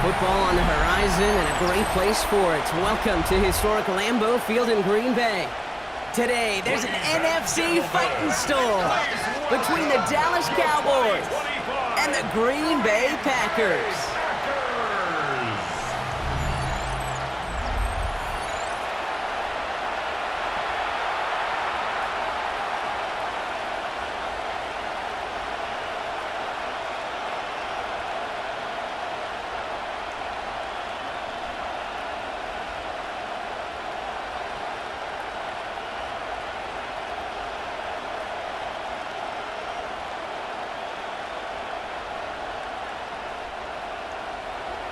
Football on the horizon and a great place for it. Welcome to historic Lambeau Field in Green Bay. Today, there's an NFC fighting storm between the Dallas Cowboys and the Green Bay Packers.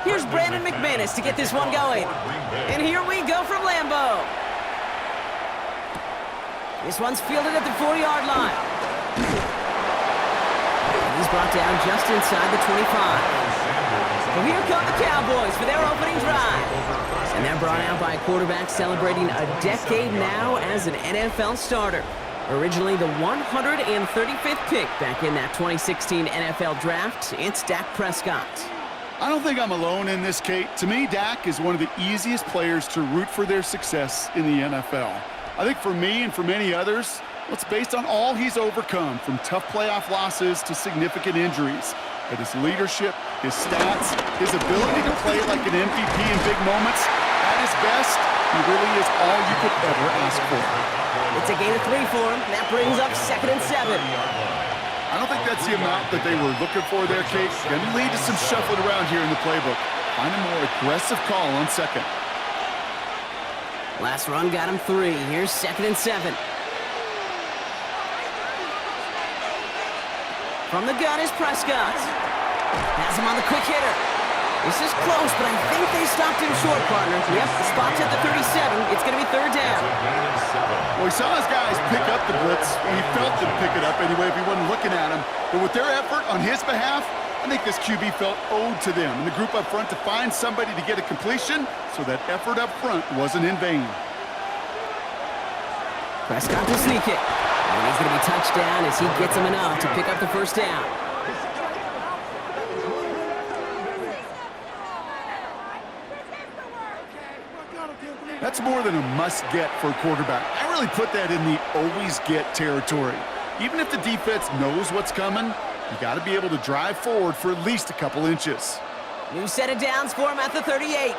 Here's Brandon McManus to get this one going. And here we go from Lambeau. This one's fielded at the 40-yard line. And he's brought down just inside the 25. So here come the Cowboys for their opening drive. And they're brought out by a quarterback celebrating a decade now as an NFL starter. Originally the 135th pick back in that 2016 NFL Draft, it's Dak Prescott. I don't think I'm alone in this, Kate. To me, Dak is one of the easiest players to root for their success in the NFL. I think for me and for many others, it's based on all he's overcome, from tough playoff losses to significant injuries. But his leadership, his stats, his ability to play like an MVP in big moments, at his best, he really is all you could ever ask for. It's a gain of 3 for him. That brings up 2nd and 7. I don't think that's the amount that they were looking for there, Kate. Going to lead to some shuffling around here in the playbook. Find a more aggressive call on 2nd. Last run got him 3. Here's 2nd and 7. From the gun is Prescott. Has him on the quick hitter. This is close, but I think they stopped him short, partner. Yep, the spot's at the 37. It's going to be 3rd down. Well, he saw his guys pick up the blitz. Well, he felt them pick it up anyway if he wasn't looking at him. But with their effort on his behalf, I think this QB felt owed to them and the group up front to find somebody to get a completion, so that effort up front wasn't in vain. Prescott to sneak it. And he's going to be touchdown as he gets him enough to pick up the 1st down. That's more than a must-get for a quarterback. I really put that in the always-get territory. Even if the defense knows what's coming, you got to be able to drive forward for at least a couple inches. New set of downs for him at the 38.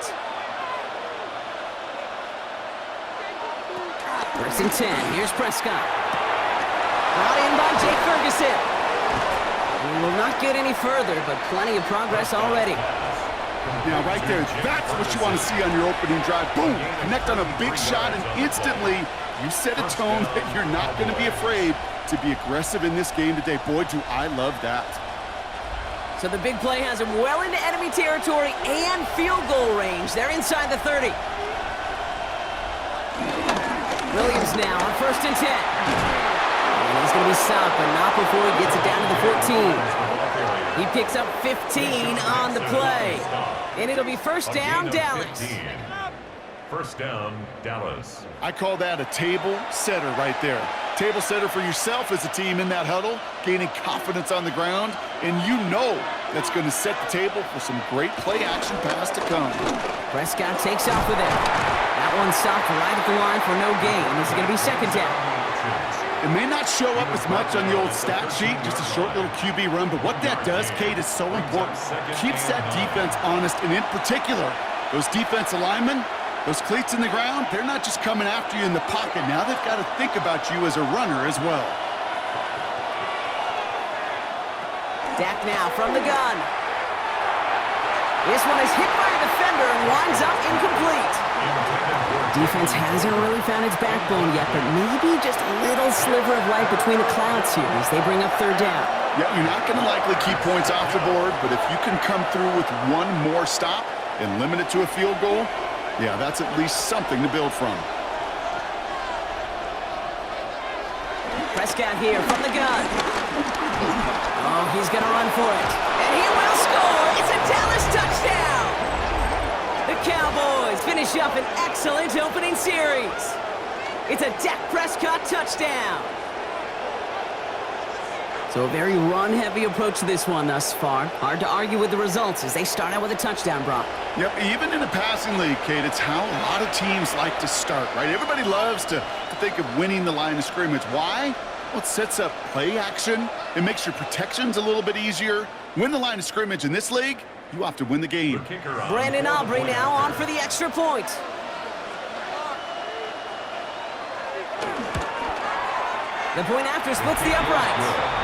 1st and 10. Here's Prescott. Brought in by Jake Ferguson. He will not get any further, but plenty of progress already. Now, right there, that's what you want to see on your opening drive. Boom! Connect on a big shot, and instantly, you set a tone that you're not going to be afraid to be aggressive in this game today. Boy, do I love that. So the big play has him well into enemy territory and field goal range. They're inside the 30. Williams now on 1st and 10. And he's going to be stopped, but not before he gets it down to the 14. He picks up 15 on the play. And it'll be 1st down, Dallas. 1st down, Dallas. I call that a table setter right there. Table setter for yourself as a team in that huddle, gaining confidence on the ground, and you know that's going to set the table for some great play-action pass to come. Prescott takes off with it. That one stopped right at the line for no gain. This is going to be 2nd down. It may not show up as much on the old stat sheet, just a short little QB run, but what that does, Kate, is so important. Keeps that defense honest, and in particular, those defensive linemen, those cleats in the ground, they're not just coming after you in the pocket. Now they've got to think about you as a runner as well. Dak now from the gun. This one is hit by a defender and winds up incomplete. Defense hasn't really found its backbone yet, but maybe just a little sliver of light between the clouds here as they bring up 3rd down. Yeah, you're not going to likely keep points off the board, but if you can come through with one more stop and limit it to a field goal, yeah, that's at least something to build from. Prescott here from the gun. Oh, he's going to run for it. And he will score! It's a Dallas touchdown! The Cowboys finish up an excellent opening series. It's a Dak Prescott touchdown. So a very run-heavy approach to this one thus far. Hard to argue with the results as they start out with a touchdown, Brock. Yep, even in a passing league, Kate, it's how a lot of teams like to start, right? Everybody loves to think of winning the line of scrimmage. Why? Well, it sets up play action. It makes your protections a little bit easier. Win the line of scrimmage in this league, you have to win the game. Brandon Aubrey now on for the extra point. The point after splits the uprights.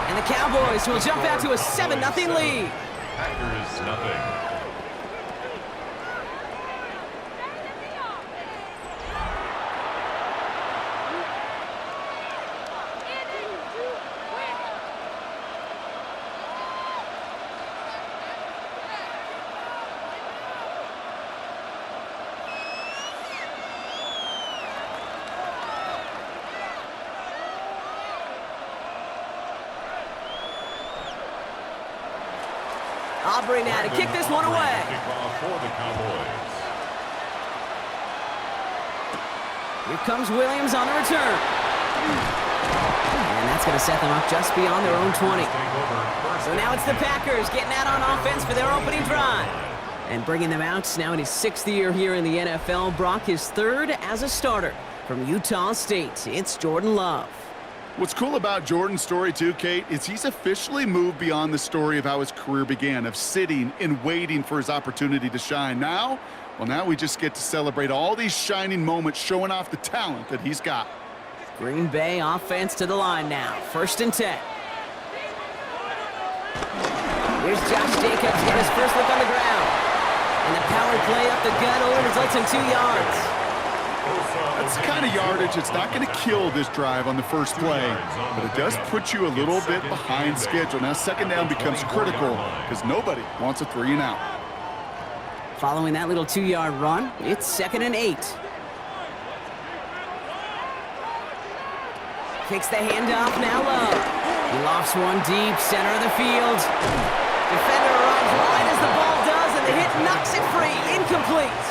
And the Cowboys will jump out to a 7-0 lead. Packers nothing. Aubrey now to kick this one away. Kickoff for the Cowboys. Here comes Williams on the return. And that's going to set them up just beyond their own 20. So now it's the Packers getting out on offense for their opening drive. And bringing them out now in his 6th year here in the NFL. Brock, his 3rd as a starter from Utah State. It's Jordan Love. What's cool about Jordan's story too, Kate, is he's officially moved beyond the story of how his career began, of sitting and waiting for his opportunity to shine. Now we just get to celebrate all these shining moments, showing off the talent that he's got. Green Bay offense to the line now. 1st and 10. Here's Josh Jacobs getting his first look on the ground. And the power play up the gut only results in 2 yards. That's the kind of yardage it's not going to kill this drive on the first play, but it does put you a little bit behind schedule. Now 2nd down becomes critical because nobody wants a 3 and out. Following that little 2-yard run, it's 2nd and 8. Kicks the handoff, now low. He lofts one deep, center of the field. Defender arrives right as the ball does, and the hit knocks it free. Incomplete.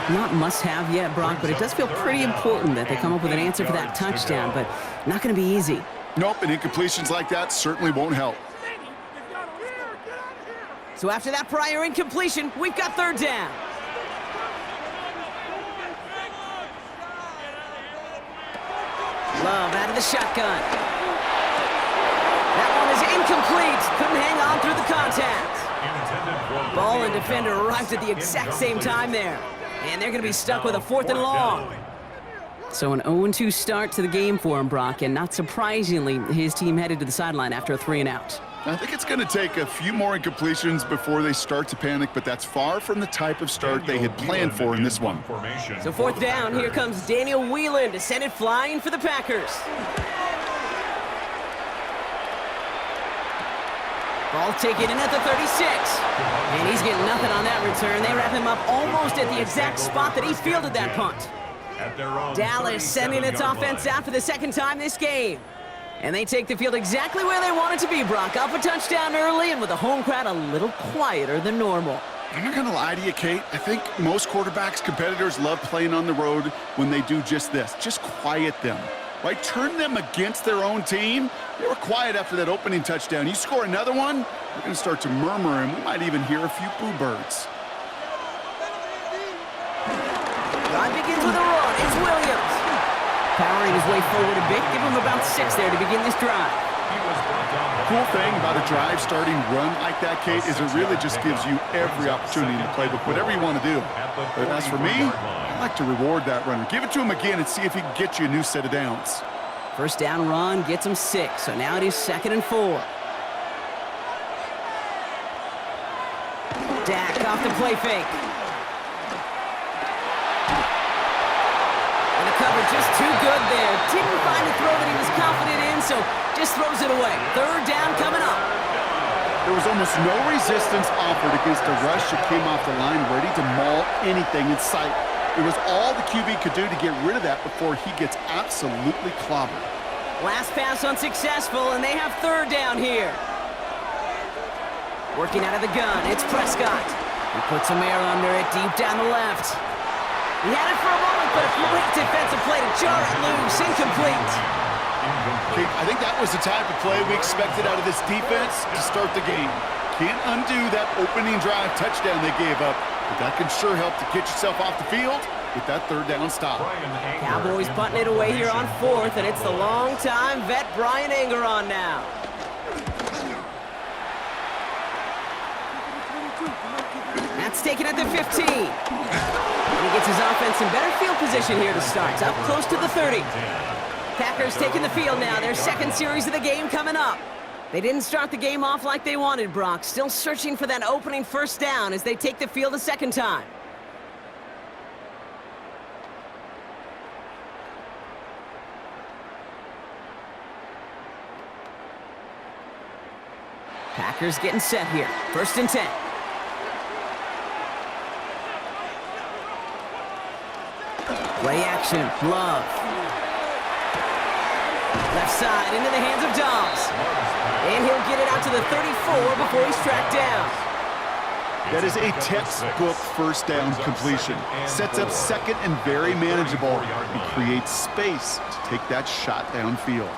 Not must-have yet, Brock, but it does feel pretty important that they come up with an answer for that touchdown, but not going to be easy. Nope, and incompletions like that certainly won't help. So after that prior incompletion, we've got 3rd down. Love out of the shotgun. That one is incomplete. Couldn't hang on through the contact. Ball and defender arrived at the exact same time there. And they're going to be stuck with a 4th and long. So an 0-2 start to the game for him, Brock, and not surprisingly, his team headed to the sideline after a 3 and out. I think it's going to take a few more incompletions before they start to panic, but that's far from the type of start they had planned for in this one. So 4th down, here comes Daniel Whelan to send it flying for the Packers. Ball taken in at the 36. And he's getting nothing on that return. They wrap him up almost at the exact spot that he fielded that punt. Dallas sending its offense out for the 2nd time this game. And they take the field exactly where they want it to be, Brock. Up a touchdown early and with the home crowd a little quieter than normal. I'm not going to lie to you, Kate. I think most quarterbacks, competitors love playing on the road when they do just this. Just quiet them. Right? Turn them against their own team. They were quiet after that opening touchdown. You score another one, they're going to start to murmur, and we might even hear a few boo birds. Drive begins with a run. It's Williams. Powering his way forward a bit. Give him about 6 there to begin this drive. Cool thing about a drive starting run like that, Kate, is it really just gives you every opportunity in the playbook, whatever you want to do. But as for me, I like to reward that runner. Give it to him again and see if he can get you a new set of downs. 1st down run gets him 6, so now it is 2nd and 4. Dak off the play fake. And the cover just too good there. Didn't find a throw that he was confident in, so just throws it away. 3rd down coming up. There was almost no resistance offered against a rush that came off the line ready to maul anything in sight. It was all the QB could do to get rid of that before he gets absolutely clobbered. Last pass unsuccessful, and they have 3rd down here. Working out of the gun, it's Prescott. He puts some air under it, deep down the left. He had it for a moment, but a great defensive play to jar it loose. Incomplete. Okay, I think that was the type of play we expected out of this defense to start the game. Can't undo that opening drive touchdown they gave up, but that can sure help to get yourself off the field with that third down stop. Cowboys punting it away here on 4th, and it's the long-time vet Brian Anger on now. That's taken at the 15. And he gets his offense in better field position here to start. It's up close to the 30. Packers taking the field now. Their second series of the game coming up. They didn't start the game off like they wanted, Brock. Still searching for that opening first down as they take the field a second time. Packers getting set here. 1st and 10. Play action. Love. Left side into the hands of Dobbs. And he'll get it out to the 34 before he's tracked down. That is a textbook first down completion. Sets up second and very manageable and creates space to take that shot downfield.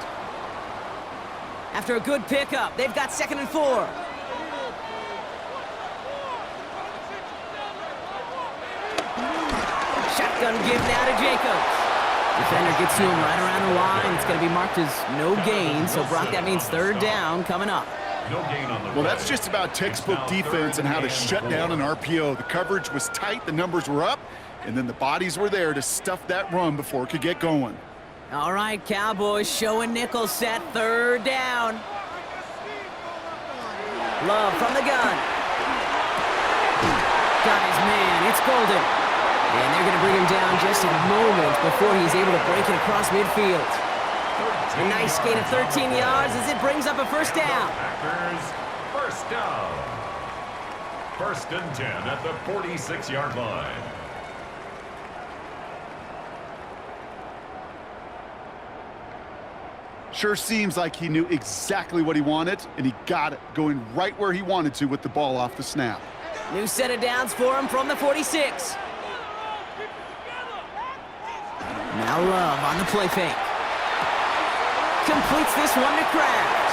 After a good pickup, they've got 2nd and 4. Shotgun give now to Jacobs. Defender gets to him right around the line. It's going to be marked as no gain, so Brock, that means 3rd down coming up. Well, that's just about textbook defense and how to shut down an RPO. The coverage was tight, the numbers were up, and then the bodies were there to stuff that run before it could get going. All right, Cowboys showing nickel set, 3rd down. Love from the gun. Got his man, it's Golden. And they're going to bring him down just a moment before he's able to break it across midfield. A nice gain of 13 yards as it brings up a first down. Packers, first down. 1st and 10 at the 46-yard line. Sure seems like he knew exactly what he wanted, and he got it, going right where he wanted to with the ball off the snap. New set of downs for him from the 46. Now Love on the play fake. Completes this one to Kraft.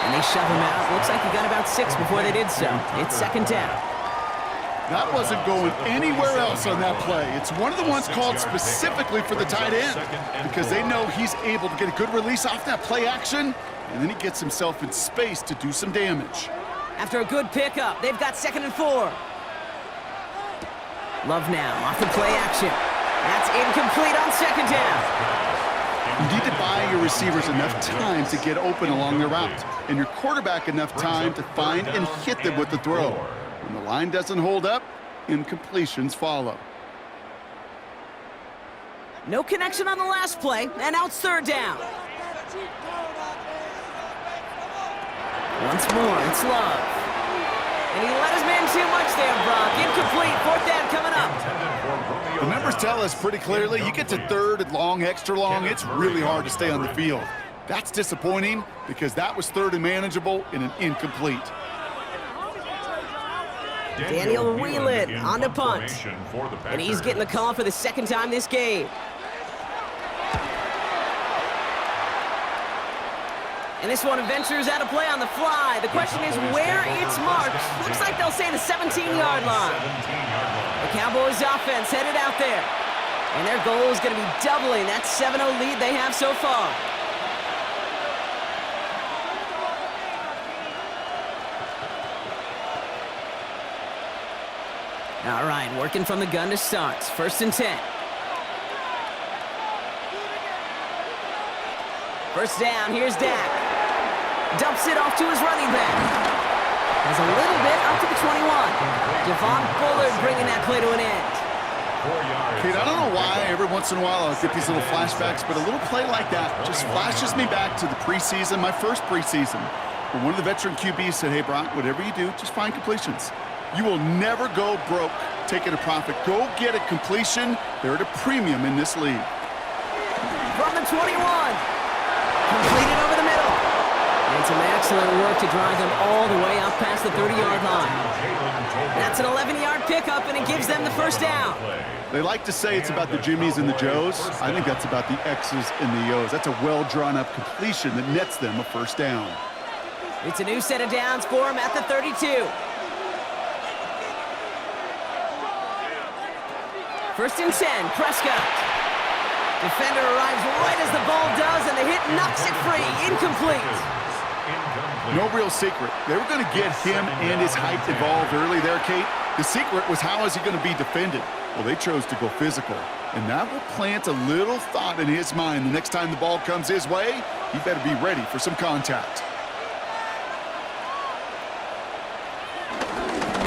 And they shove him out. Looks like he got about 6 before they did so. It's 2nd down. That wasn't going anywhere else on that play. It's one of the ones called specifically for the tight end because they know he's able to get a good release off that play action, and then he gets himself in space to do some damage. After a good pickup, they've got 2nd and 4. Love now off the play action. That's incomplete on 2nd down. You need to buy your receivers enough time to get open along their route, and your quarterback enough time to find and hit them with the throw. When the line doesn't hold up, incompletions follow. No connection on the last play, and now it's 3rd down. Once more, it's Love. And he let his man too much there, Brock. Incomplete, 4th down coming up. The numbers tell us pretty clearly, you get to 3rd and long, extra long, it's really hard to stay on the field. That's disappointing because that was 3rd and manageable in an incomplete. Daniel Whelan on the punt. And he's getting the call for the 2nd time this game. And this one ventures out of play on the fly. The question is where it's marked. Looks like they'll say the 17-yard line. The Cowboys offense headed out there. And their goal is going to be doubling that 7-0 lead they have so far. All right, working from the gun to start. 1st and 10. 1st down, here's Dak. Dumps it off to his running back. Has a little bit up to the 21. Devon Bullard bringing that play to an end. Kate, I don't know why every once in a while I'll get these little flashbacks, but a little play like that just flashes me back to the preseason, my first preseason, where one of the veteran QBs said, hey, Brock, whatever you do, just find completions. You will never go broke taking a profit. Go get a completion. They're at a premium in this league. From the 21. Completed over the middle. And some excellent work to drive them all the way up past the 30-yard line. Now That's an 11-yard pickup, and it gives them the first down. They like to say it's about the Jimmies and the Joes. I think that's about the X's and the O's. That's a well-drawn-up completion that nets them a first down. It's a new set of downs for him at the 32. First and 10, Prescott. Defender arrives right as the ball does, and the hit knocks it free. Incomplete. No real secret. They were going to get him and his height involved early there, Kate. The secret was how is he going to be defended? Well, they chose to go physical, and that will plant a little thought in his mind. The next time the ball comes his way, he better be ready for some contact.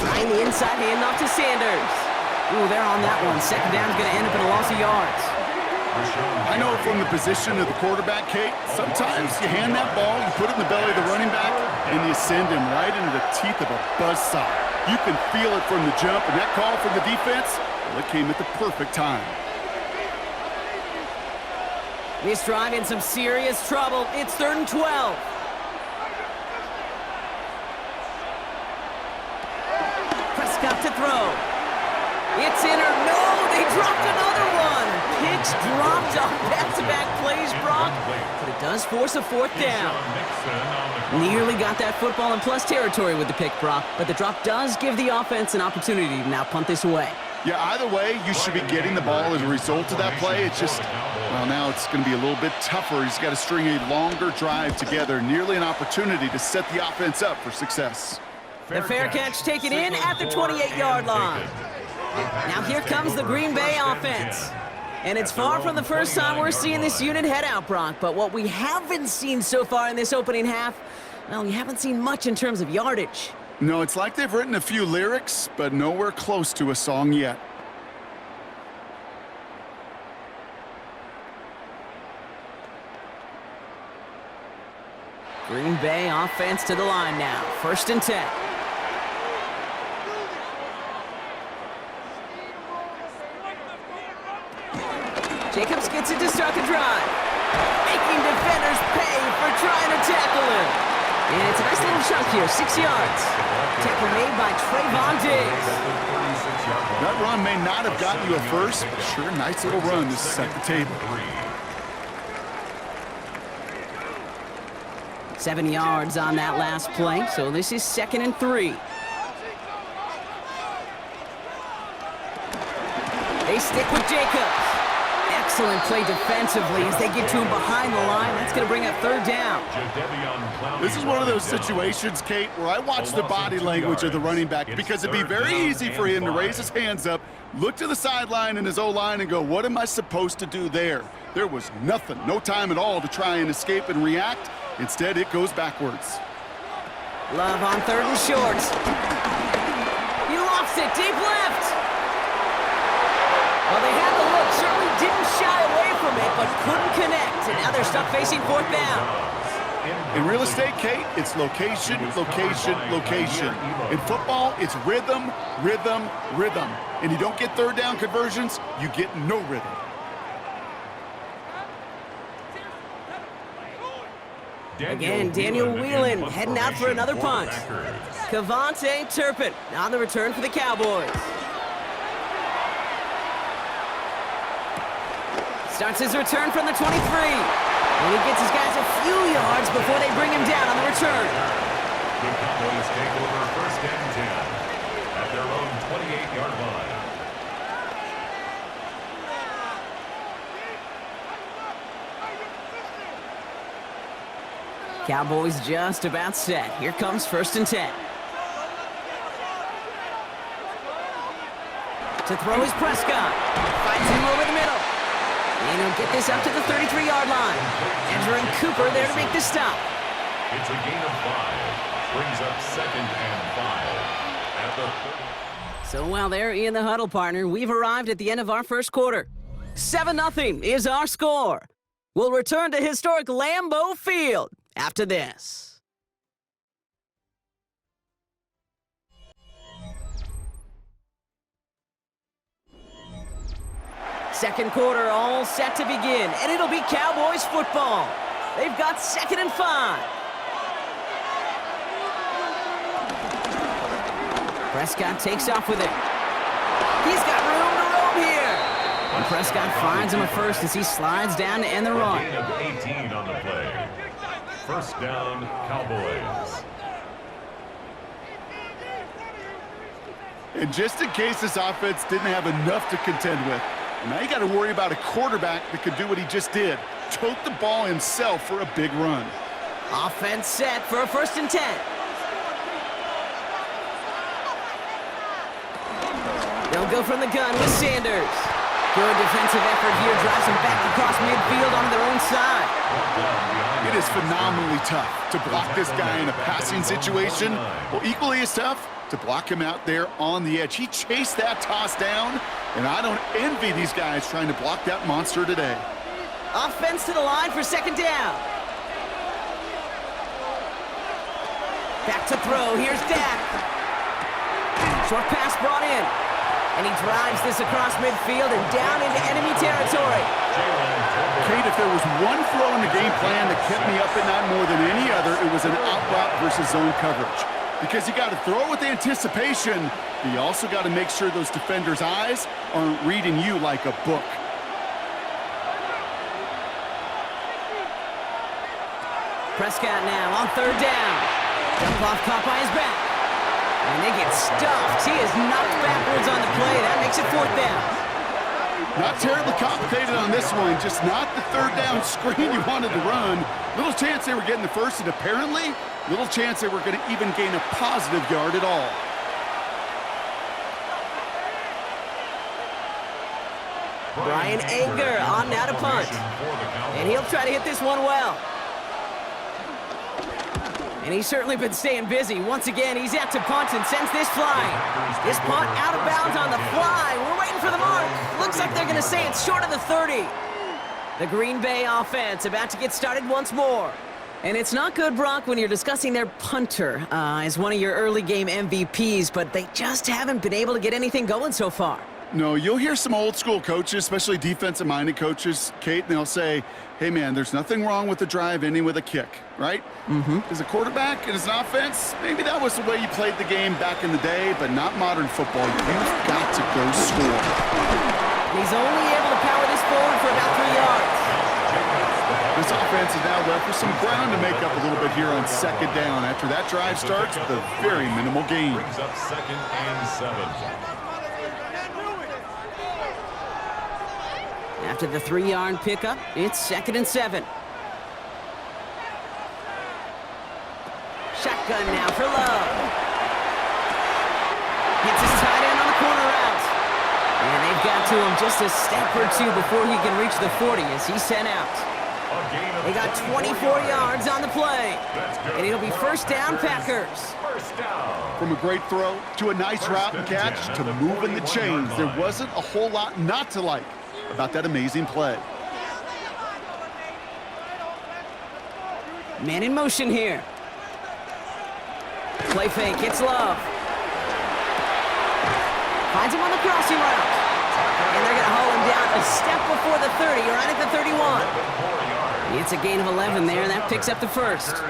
Trying the inside handoff to Sanders. Ooh, they're on that one. Second down's going to end up in a loss of yards. I know from the position of the quarterback, Kate, sometimes you hand that ball, you put it in the belly of the running back, and you send him right into the teeth of a buzzsaw. You can feel it from the jump, and that call from the defense, well, it came at the perfect time. This drive in some serious trouble. It's 3rd and 12. Prescott to throw. It's in or no, they dropped another one. Picks dropped on back-to-back plays, Brock, but it does force a 4th down. Nearly got that football in plus territory with the pick, Brock, but the drop does give the offense an opportunity to now punt this away. Yeah, either way, you should be getting the ball as a result of that play. It's just, well, now it's going to be a little bit tougher. He's got to string a longer drive together, nearly an opportunity to set the offense up for success. The fair catch taken in at the 28-yard line. Now here comes the Green Bay offense. And it's far from the first time we're seeing this unit head out, Brock. But what we haven't seen so far in this opening half, well, we haven't seen much in terms of yardage. No, it's like they've written a few lyrics, but nowhere close to a song yet. Green Bay offense to the line now. 1st and 10. Jacobs gets it to start the drive. Making defenders pay for trying to tackle him. And it's a nice little chunk here, 6 yards. Tackle made by Trayvon Diggs. That run may not have gotten you a first, but sure, nice little run to set the table. 7 yards on that last play, so this is 2nd and 3. They stick with Jacobs. Excellent play defensively as they get to him behind the line. That's going to bring up 3rd down. This is one of those situations, Kate, where I watch the body language of the running back because it'd be very easy for him to raise his hands up, look to the sideline in his O-line and go, what am I supposed to do there? There was nothing, no time at all to try and escape and react. Instead, it goes backwards. Love on 3rd and short. He lofts it deep left. Well, they had the look, certainly didn't shy away from it, but couldn't connect. And now they're stuck facing 4th down. In real estate, Kate, it's location, location, location. In football, it's rhythm, rhythm, rhythm. And you don't get 3rd down conversions, you get no rhythm. Again, Daniel Whelan heading out for another punt. Kavontae Turpin on the return for the Cowboys. Starts his return from the 23. And he gets his guys a few yards before they bring him down on the return. The Cowboys take over 1st and 10 at their own 28-yard line. Cowboys just about set. Here comes 1st and 10. To throw is Prescott. Finds him over the middle. And he'll get this up to the 33-yard line. Ezra and Cooper there to make the stop. It's a gain of 5. Brings up 2nd and 5 at the... So while they're in the huddle, partner, we've arrived at the end of our first quarter. 7-0 is our score. We'll return to historic Lambeau Field after this. Second quarter all set to begin, and it'll be Cowboys football. They've got 2nd and 5. Prescott takes off with it. He's got room to roam here. And Prescott finds him a first as he slides down to end the run. Gain of 18 on the play. First down, Cowboys. And just in case this offense didn't have enough to contend with, now you got to worry about a quarterback that could do what he just did. Tote the ball himself for a big run. Offense set for a 1st and 10. They'll go from the gun with Sanders. Good defensive effort here, drives him back across midfield on their own side. It is phenomenally tough to block this guy in a passing situation. Well, equally as tough to block him out there on the edge. He chased that toss down, and I don't envy these guys trying to block that monster today. Offense to the line for 2nd down. Back to throw. Here's Dak. Short pass brought in. And he drives this across midfield and down into enemy territory. Kate, if there was one throw in the game plan that kept me up at night more than any other, it was an out route versus zone coverage. Because you got to throw with anticipation, but you also got to make sure those defenders' eyes aren't reading you like a book. Prescott now on 3rd down. Dump off caught by his back. And they get stuffed. He is knocked backwards on the play. That makes it 4th down. Not terribly complicated on this one. Just not the 3rd down screen you wanted to run. Little chance they were getting the first, and apparently little chance they were going to even gain a positive yard at all. Brian Anger on now to punt. And he'll try to hit this one well. And he's certainly been staying busy. Once again, he's out to punt and sends this flying. This punt out of bounds on the fly. We're waiting for the mark. Looks like they're going to say it's short of the 30. The Green Bay offense about to get started once more. And it's not good, Brock, when you're discussing their punter as one of your early game MVPs, but they just haven't been able to get anything going so far. No, you'll hear some old school coaches, especially defensive-minded coaches, Kate, and they'll say, hey, man, there's nothing wrong with the drive ending with a kick, right? As a quarterback and as an offense, maybe that was the way you played the game back in the day, but not modern football. You've got to go score. He's only able to power this forward for about 3 yards. This offense is now left with some ground to make up a little bit here on 2nd down after that drive starts with a very minimal gain. Brings up 2nd and 7. After the 3-yard pickup, it's 2nd and 7. Shotgun now for Love. Hits his tight end on the corner route. And they've got to him just a step or two before he can reach the 40 as he's sent out. They got 24 yards on the play. And it'll be 1st down, Packers. First down. From a great throw to a nice route and catch to moving the chains, there wasn't a whole lot not to like about that amazing play. Man in motion here. Play fake, it's Love. Finds him on the crossing route. And they're going to haul him down a step before the 30, right at the 31. It's a gain of 11 there, and that picks up the 1st.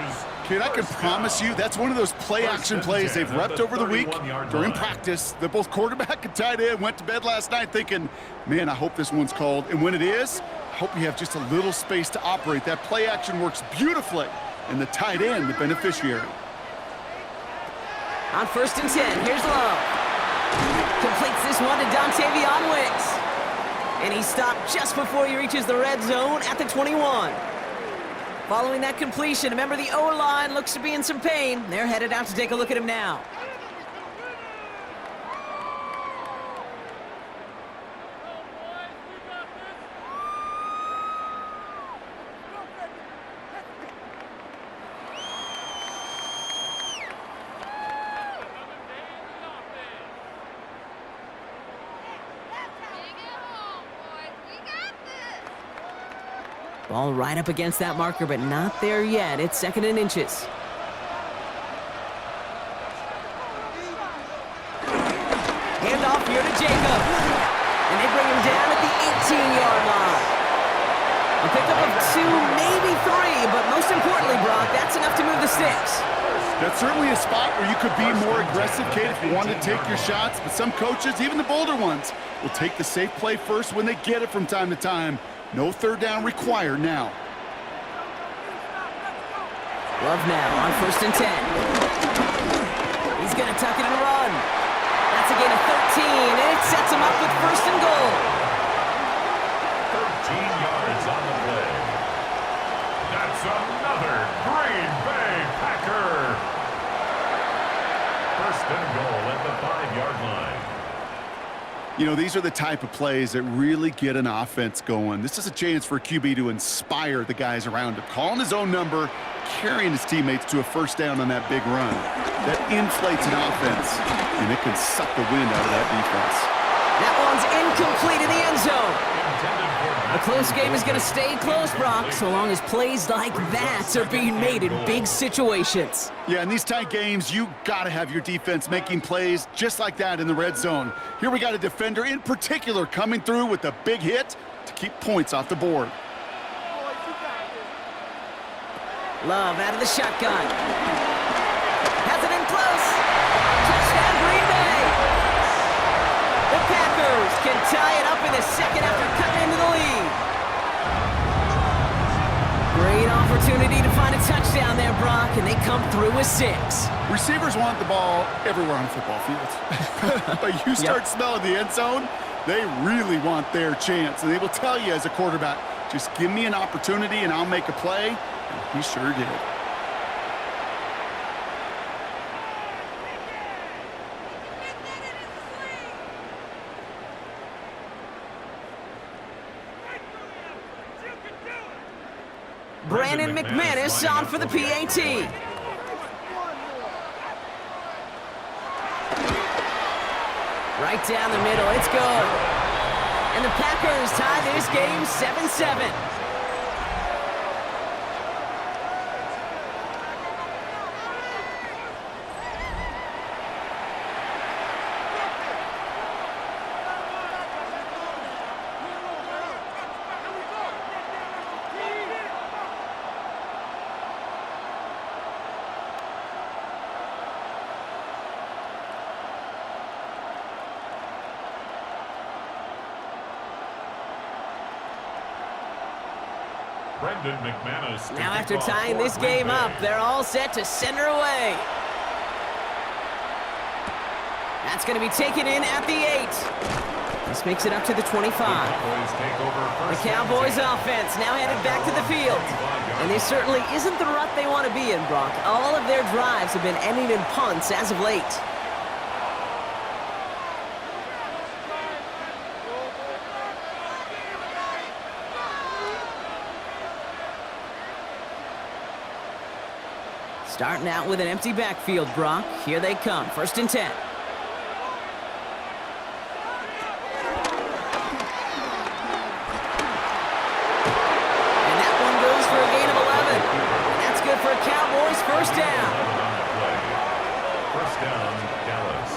Kid, I can promise you that's one of those play-action plays they've repped over the week during practice that both quarterback and tight end went to bed last night thinking, man, I hope this one's called. And when it is, I hope you have just a little space to operate. That play-action works beautifully, and the tight end, the beneficiary. On 1st and 10, here's Love. Completes this one to Dontavion Wicks. And he stopped just before he reaches the red zone at the 21. Following that completion, a member of the O-line looks to be in some pain. They're headed out to take a look at him now. Ball right up against that marker, but not there yet. It's 2nd and inches. Handoff here to Jacobs. And they bring him down at the 18-yard line. A pickup of 2, maybe 3, but most importantly, Brock, that's enough to move the sticks. That's certainly a spot where you could be more aggressive, Kate, if you want to take your shots. But some coaches, even the bolder ones, will take the safe play first when they get it from time to time. No third down required now. Love now on 1st and 10. He's going to tuck it and run. That's a gain of 13, and it sets him up with 1st and goal. 13 yards on the play. That's another Green Bay Packer. 1st and goal at the 5-yard line. You know, these are the type of plays that really get an offense going. This is a chance for a QB to inspire the guys around him. Calling his own number, carrying his teammates to a 1st down on that big run. That inflates an offense, and it can suck the wind out of that defense. That one's incomplete in the end zone. A close game is going to stay close, Brock, so long as plays like that are being made in big situations. Yeah, in these tight games, you got to have your defense making plays just like that in the red zone. Here we got a defender in particular coming through with a big hit to keep points off the board. Love out of the shotgun. Has it in close. Touchdown, Green Bay. The Packers can tie it up in the second after cutting into the lead. Great opportunity to find a touchdown there, Brock, and they come through with 6. Receivers want the ball everywhere on a football field. But you start smelling the end zone, they really want their chance. And they will tell you as a quarterback, just give me an opportunity and I'll make a play. And he sure did. Brandon McManus on for the PAT. Right down the middle, it's good. And the Packers tie this game 7-7. Brendan McManus. Now after tying this game up, they're all set to send her away. That's going to be taken in at the 8. This makes it up to the 25. The Cowboys offense now headed back to the field. And this certainly isn't the rut they want to be in, Brock. All of their drives have been ending in punts as of late. Starting out with an empty backfield, Brock. Here they come, 1st and 10. And that one goes for a gain of 11. And that's good for a Cowboys 1st down. 1st down, Dallas.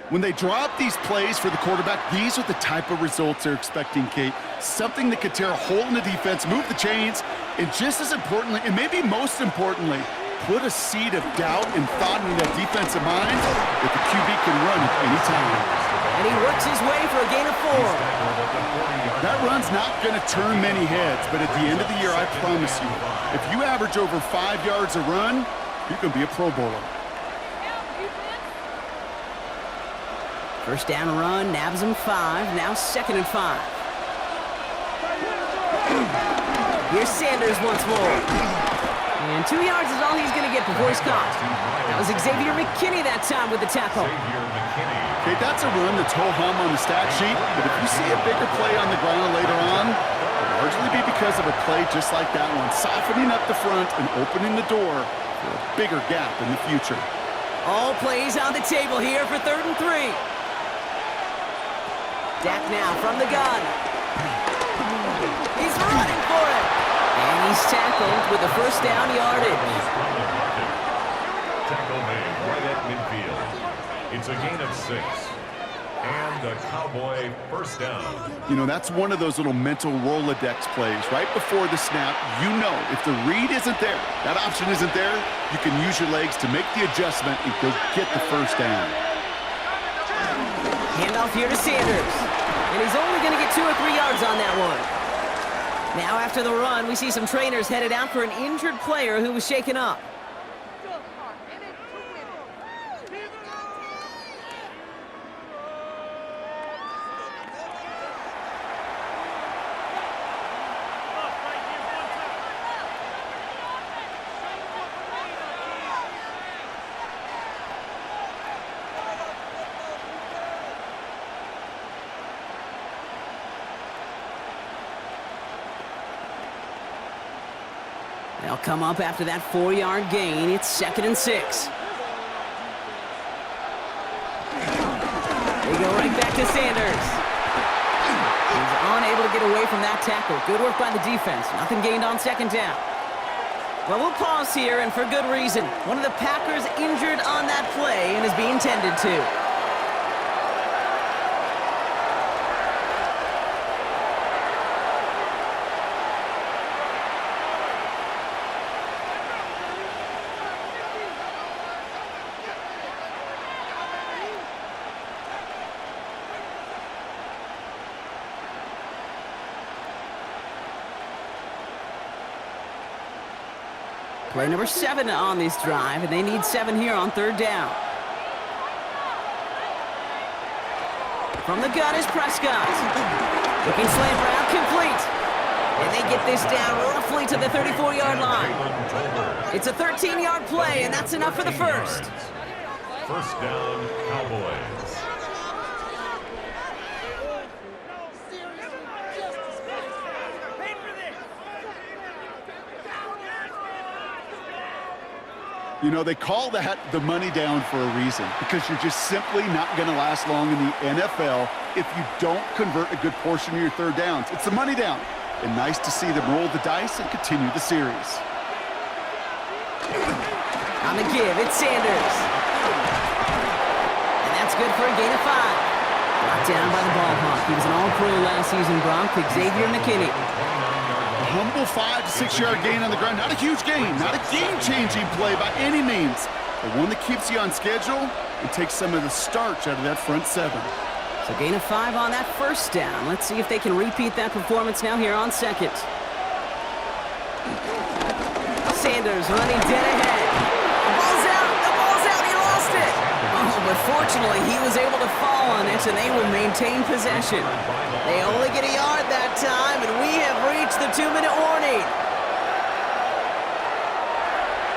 When they draw up these plays for the quarterback, these are the type of results they're expecting, Kate. Something that could tear a hole in the defense, move the chains, and just as importantly, and maybe most importantly, put a seed of doubt and thought in that defensive mind that the QB can run at any time. And he works his way for a gain of 4. That run's not going to turn many heads, but at the end of the year, I promise you, if you average over 5 yards a run, you're going to be a Pro Bowler. 1st down run, nabs him 5, now 2nd and 5. Here's Sanders once more. And 2 yards is all he's going to get before he's caught. That was Xavier McKinney that time with the tackle. Okay, that's a run that's ho-hum on the stat sheet, but if you see a bigger play on the ground later on, it'll largely be because of a play just like that one, softening up the front and opening the door for a bigger gap in the future. All plays on the table here for 3rd and 3. Dak now from the gun. He's running for it. And he's tackled with the 1st down yardage. Tackle made right at midfield. It's a gain of 6. And a Cowboy first down. You know, that's one of those little mental Rolodex plays. Right before the snap, you know if the read isn't there, that option isn't there, you can use your legs to make the adjustment and go get the first down. Handoff here to Sanders. And he's only going to get 2 or 3 yards on that one. Now after the run, we see some trainers headed out for an injured player who was shaken up. They'll come up after that 4-yard gain. It's 2nd and 6. They go right back to Sanders. He's unable to get away from that tackle. Good work by the defense. Nothing gained on 2nd down. Well, we'll pause here, and for good reason. One of the Packers injured on that play and is being tended to. Play number 7 on this drive, and they need 7 here on 3rd down. From the gun is Prescott. Looking slant route, complete. And they get this down roughly to the 34-yard line. It's a 13-yard play, and that's enough for the first. First down, Cowboys. You know, they call that the money down for a reason, because you're just simply not going to last long in the NFL if you don't convert a good portion of your 3rd downs. It's the money down. And nice to see them roll the dice and continue the series. On the give, it's Sanders. And that's good for a gain of 5. Brought down by the ball hawk. He was an all-pro last season, Bronk. Xavier McKinney. Humble 5 to 6 yard gain on the ground. Not a huge gain, not a game-changing play by any means, but one that keeps you on schedule and takes some of the starch out of that front 7. So gain of 5 on that 1st down. Let's see if they can repeat that performance now here on 2nd. Sanders running dead ahead. The ball's out, he lost it. Oh, but fortunately he was able to fall on it and they will maintain possession. They only get a yard that time, and we have reached the 2-minute warning.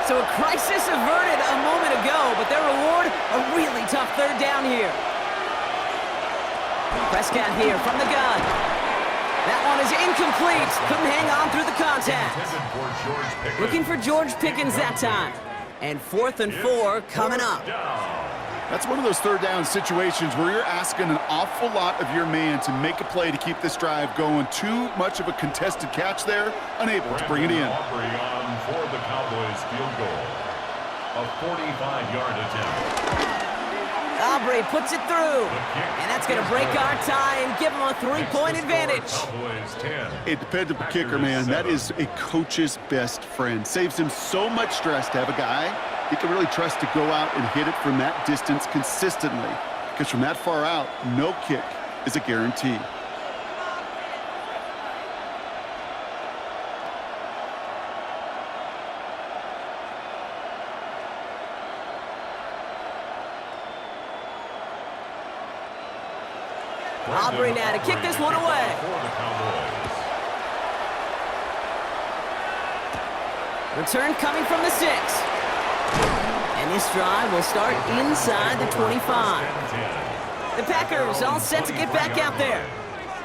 So a crisis averted a moment ago, but their reward, a really tough 3rd down here. Prescott here from the gun. That one is incomplete. Couldn't hang on through the contact. Looking for George Pickens that time. And 4th and 4 coming up. That's one of those 3rd down situations where you're asking an awful lot of your man to make a play to keep this drive going. Too much of a contested catch there, unable to bring it in. Rivalry on for the Cowboys field goal. A 45-yard attempt. Aubrey puts it through. And that's going to break our tie and give them a 3-point advantage. A dependable kicker, man. That is a coach's best friend. Saves him so much stress to have a guy he can really trust to go out and hit it from that distance consistently. Because from that far out, no kick is a guarantee. Aubrey now to kick this one away. Return coming from the 6. And this drive will start inside the 25. The Packers all set to get back out there.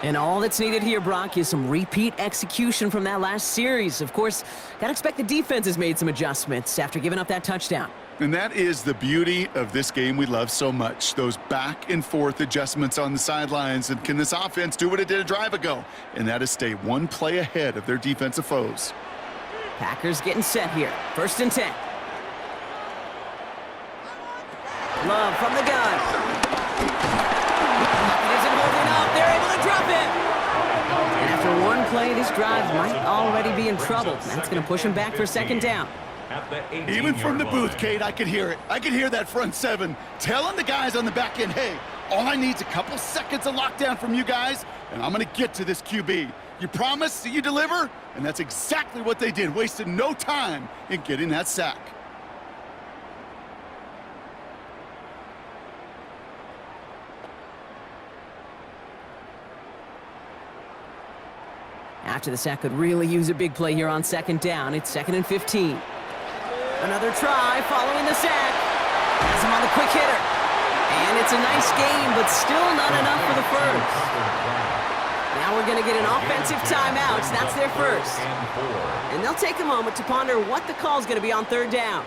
And all that's needed here, Brock, is some repeat execution from that last series. Of course, gotta expect the defense has made some adjustments after giving up that touchdown. And that is the beauty of this game we love so much. Those back and forth adjustments on the sidelines. And can this offense do what it did a drive ago? And that is stay one play ahead of their defensive foes. Packers getting set here. 1st and 10. Love from the gun. him. And after one play, this drive might already be in trouble. That's going to push him back for second down. Even from the booth, Kate, I could hear it. I could hear that front seven telling the guys on the back end, hey, all I need is a couple seconds of lockdown from you guys, and I'm going to get to this QB. You promise that you deliver? And that's exactly what they did, wasted no time in getting that sack. After the sack could really use a big play here on second down. It's 2nd and 15. Another try following the sack. Has him on the quick hitter. And it's a nice game, but still not enough for the first. Now we're going to get an offensive timeout. So that's their first. And they'll take a moment to ponder what the call is going to be on third down.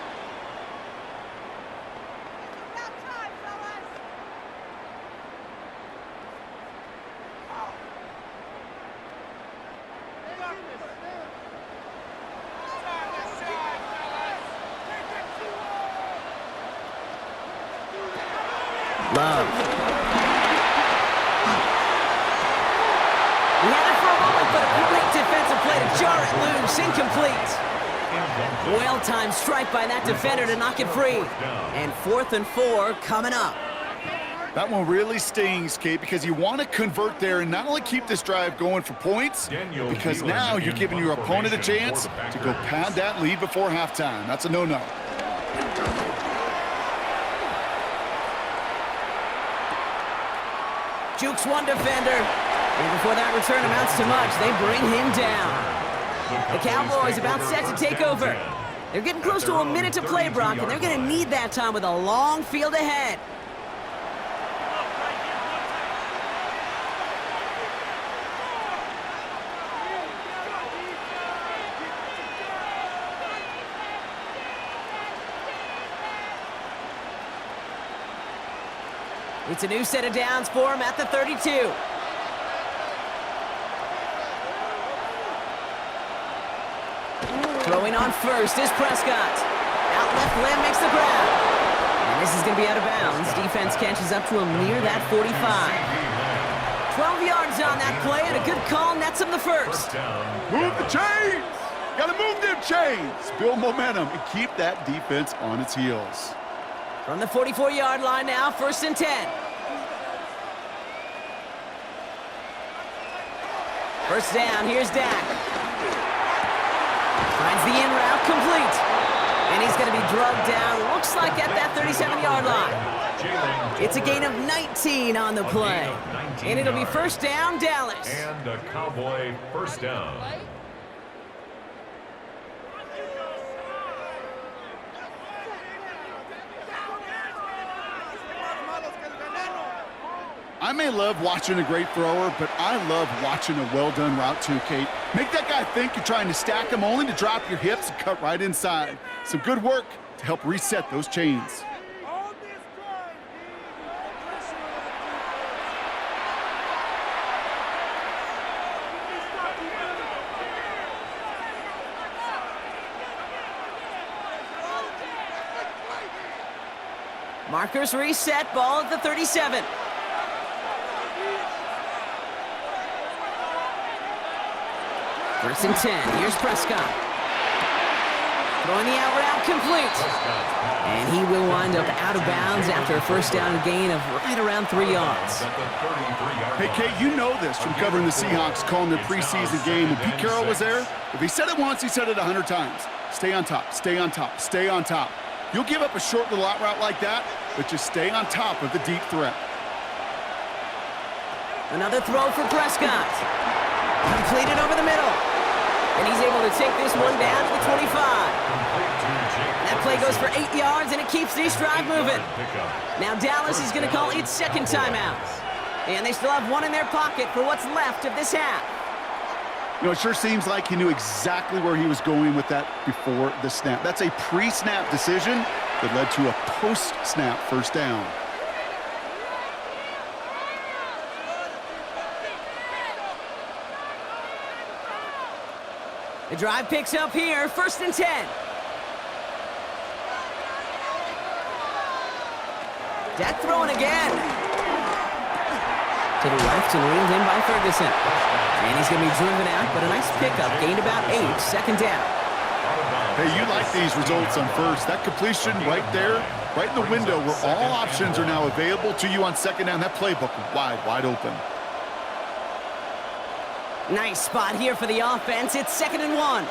Love. He had it for a moment, but a great defensive play to jar it loose. Incomplete. Well-timed strike by that defender to knock it free. And 4th and 4 coming up. That one really stings, Kate, because you want to convert there and not only keep this drive going for points, because now you're giving your opponent a chance to go pad that lead before halftime. That's a no-no. Jukes one defender, and before that return amounts to much, they bring him down. The Cowboys about set to take over. They're getting close to a minute to play, Brock, and they're going to need that time with a long field ahead. It's a new set of downs for him at the 32. Throwing on first is Prescott. Out left, Lamb makes the grab. And this is going to be out of bounds. Defense catches up to him near that 45. 12 yards on that play, and a good call nets him the first. Move the chains! Gotta move them chains! Build momentum and keep that defense on its heels. From the 44-yard line now, 1st and 10. First down, here's Dak. Finds the in route complete. And he's going to be drugged down, looks like at that 37-yard line. It's a gain of 19 on the play. And it'll be first down, Dallas. And a Cowboy first down. I may love watching a great thrower, but I love watching a well-done route too, Kate. Make that guy think you're trying to stack him only to drop your hips and cut right inside. Some good work to help reset those chains. Markers reset, ball at the 37. First and 10, here's Prescott. Throwing the out route complete. And he will wind up out of bounds after a first down gain of right around 3 yards. Hey, Kate, you know this from covering the Seahawks, calling their preseason game. When Pete Carroll was there, if he said it once, he said it 100 times. Stay on top, stay on top, stay on top. You'll give up a short little out route like that, but just stay on top of the deep threat. Another throw for Prescott. Completed over the middle. And he's able to take this one down to the 25. That play goes for 8 yards, and it keeps this drive moving. Now Dallas is going to call its second timeout. And they still have one in their pocket for what's left of this half. You know, it sure seems like he knew exactly where he was going with that before the snap. That's a pre-snap decision that led to a post-snap first down. The drive picks up here, 1st and 10. Dak throwing again. To the left and reeled in by Ferguson. And he's going to be driven out, but a nice pickup. Gained about 8, second down. Hey, you like these results on first. That completion right there, right in the window where all options are now available to you on second down. That playbook wide open. Nice spot here for the offense. It's 2nd and 1.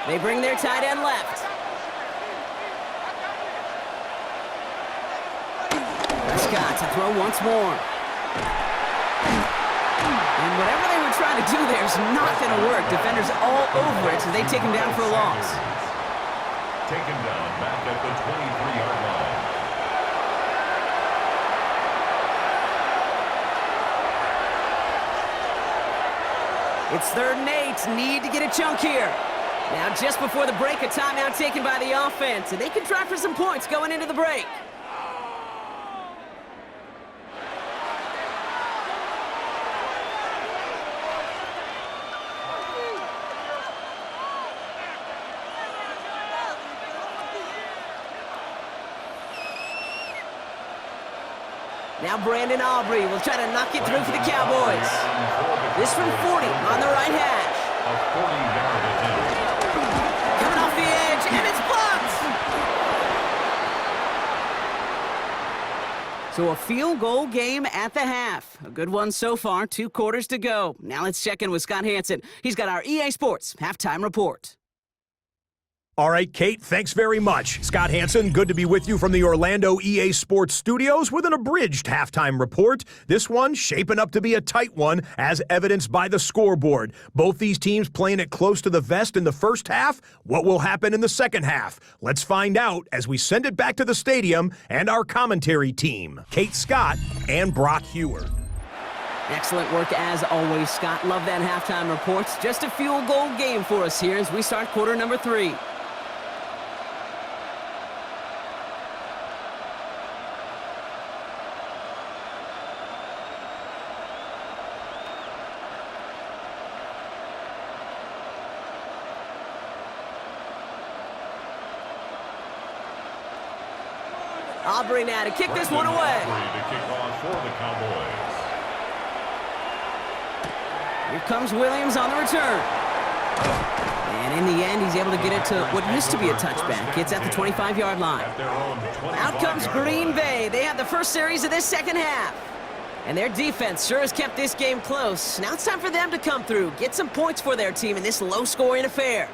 They bring their tight end left. Prescott to throw once more. And whatever they were trying to do there is not going to work. Defenders all over it, so they take him down for a loss. Taken down back at the 23-yard line. It's 3rd and 8. Need to get a chunk here. Now, just before the break, a timeout taken by the offense, and they can try for some points going into the break. Now Brandon Aubrey will try to knock it through for the Cowboys. This from 40 on the right hash. A 40-yard attempt. Coming off the edge, and it's blocked! So a field goal game at the half. A good one so far, 2 quarters to go. Now let's check in with Scott Hansen. He's got our EA Sports halftime report. All right, Kate, thanks very much. Scott Hansen, good to be with you from the Orlando EA Sports Studios with an abridged halftime report. This one shaping up to be a tight one, as evidenced by the scoreboard. Both these teams playing it close to the vest in the first half. What will happen in the second half? Let's find out as we send it back to the stadium and our commentary team, Kate Scott and Brock Hewer. Excellent work as always, Scott. Love that halftime report. Just a field goal game for us here as we start quarter number 3. Aubrey now to kick this one away. To kick off for the Cowboys. Here comes Williams on the return. And in the end, he's able to get it to what used to be a touchback. It's at the 25-yard line. Out comes Green Bay. They have the first series of this second half. And their defense sure has kept this game close. Now it's time for them to come through, get some points for their team in this low-scoring affair.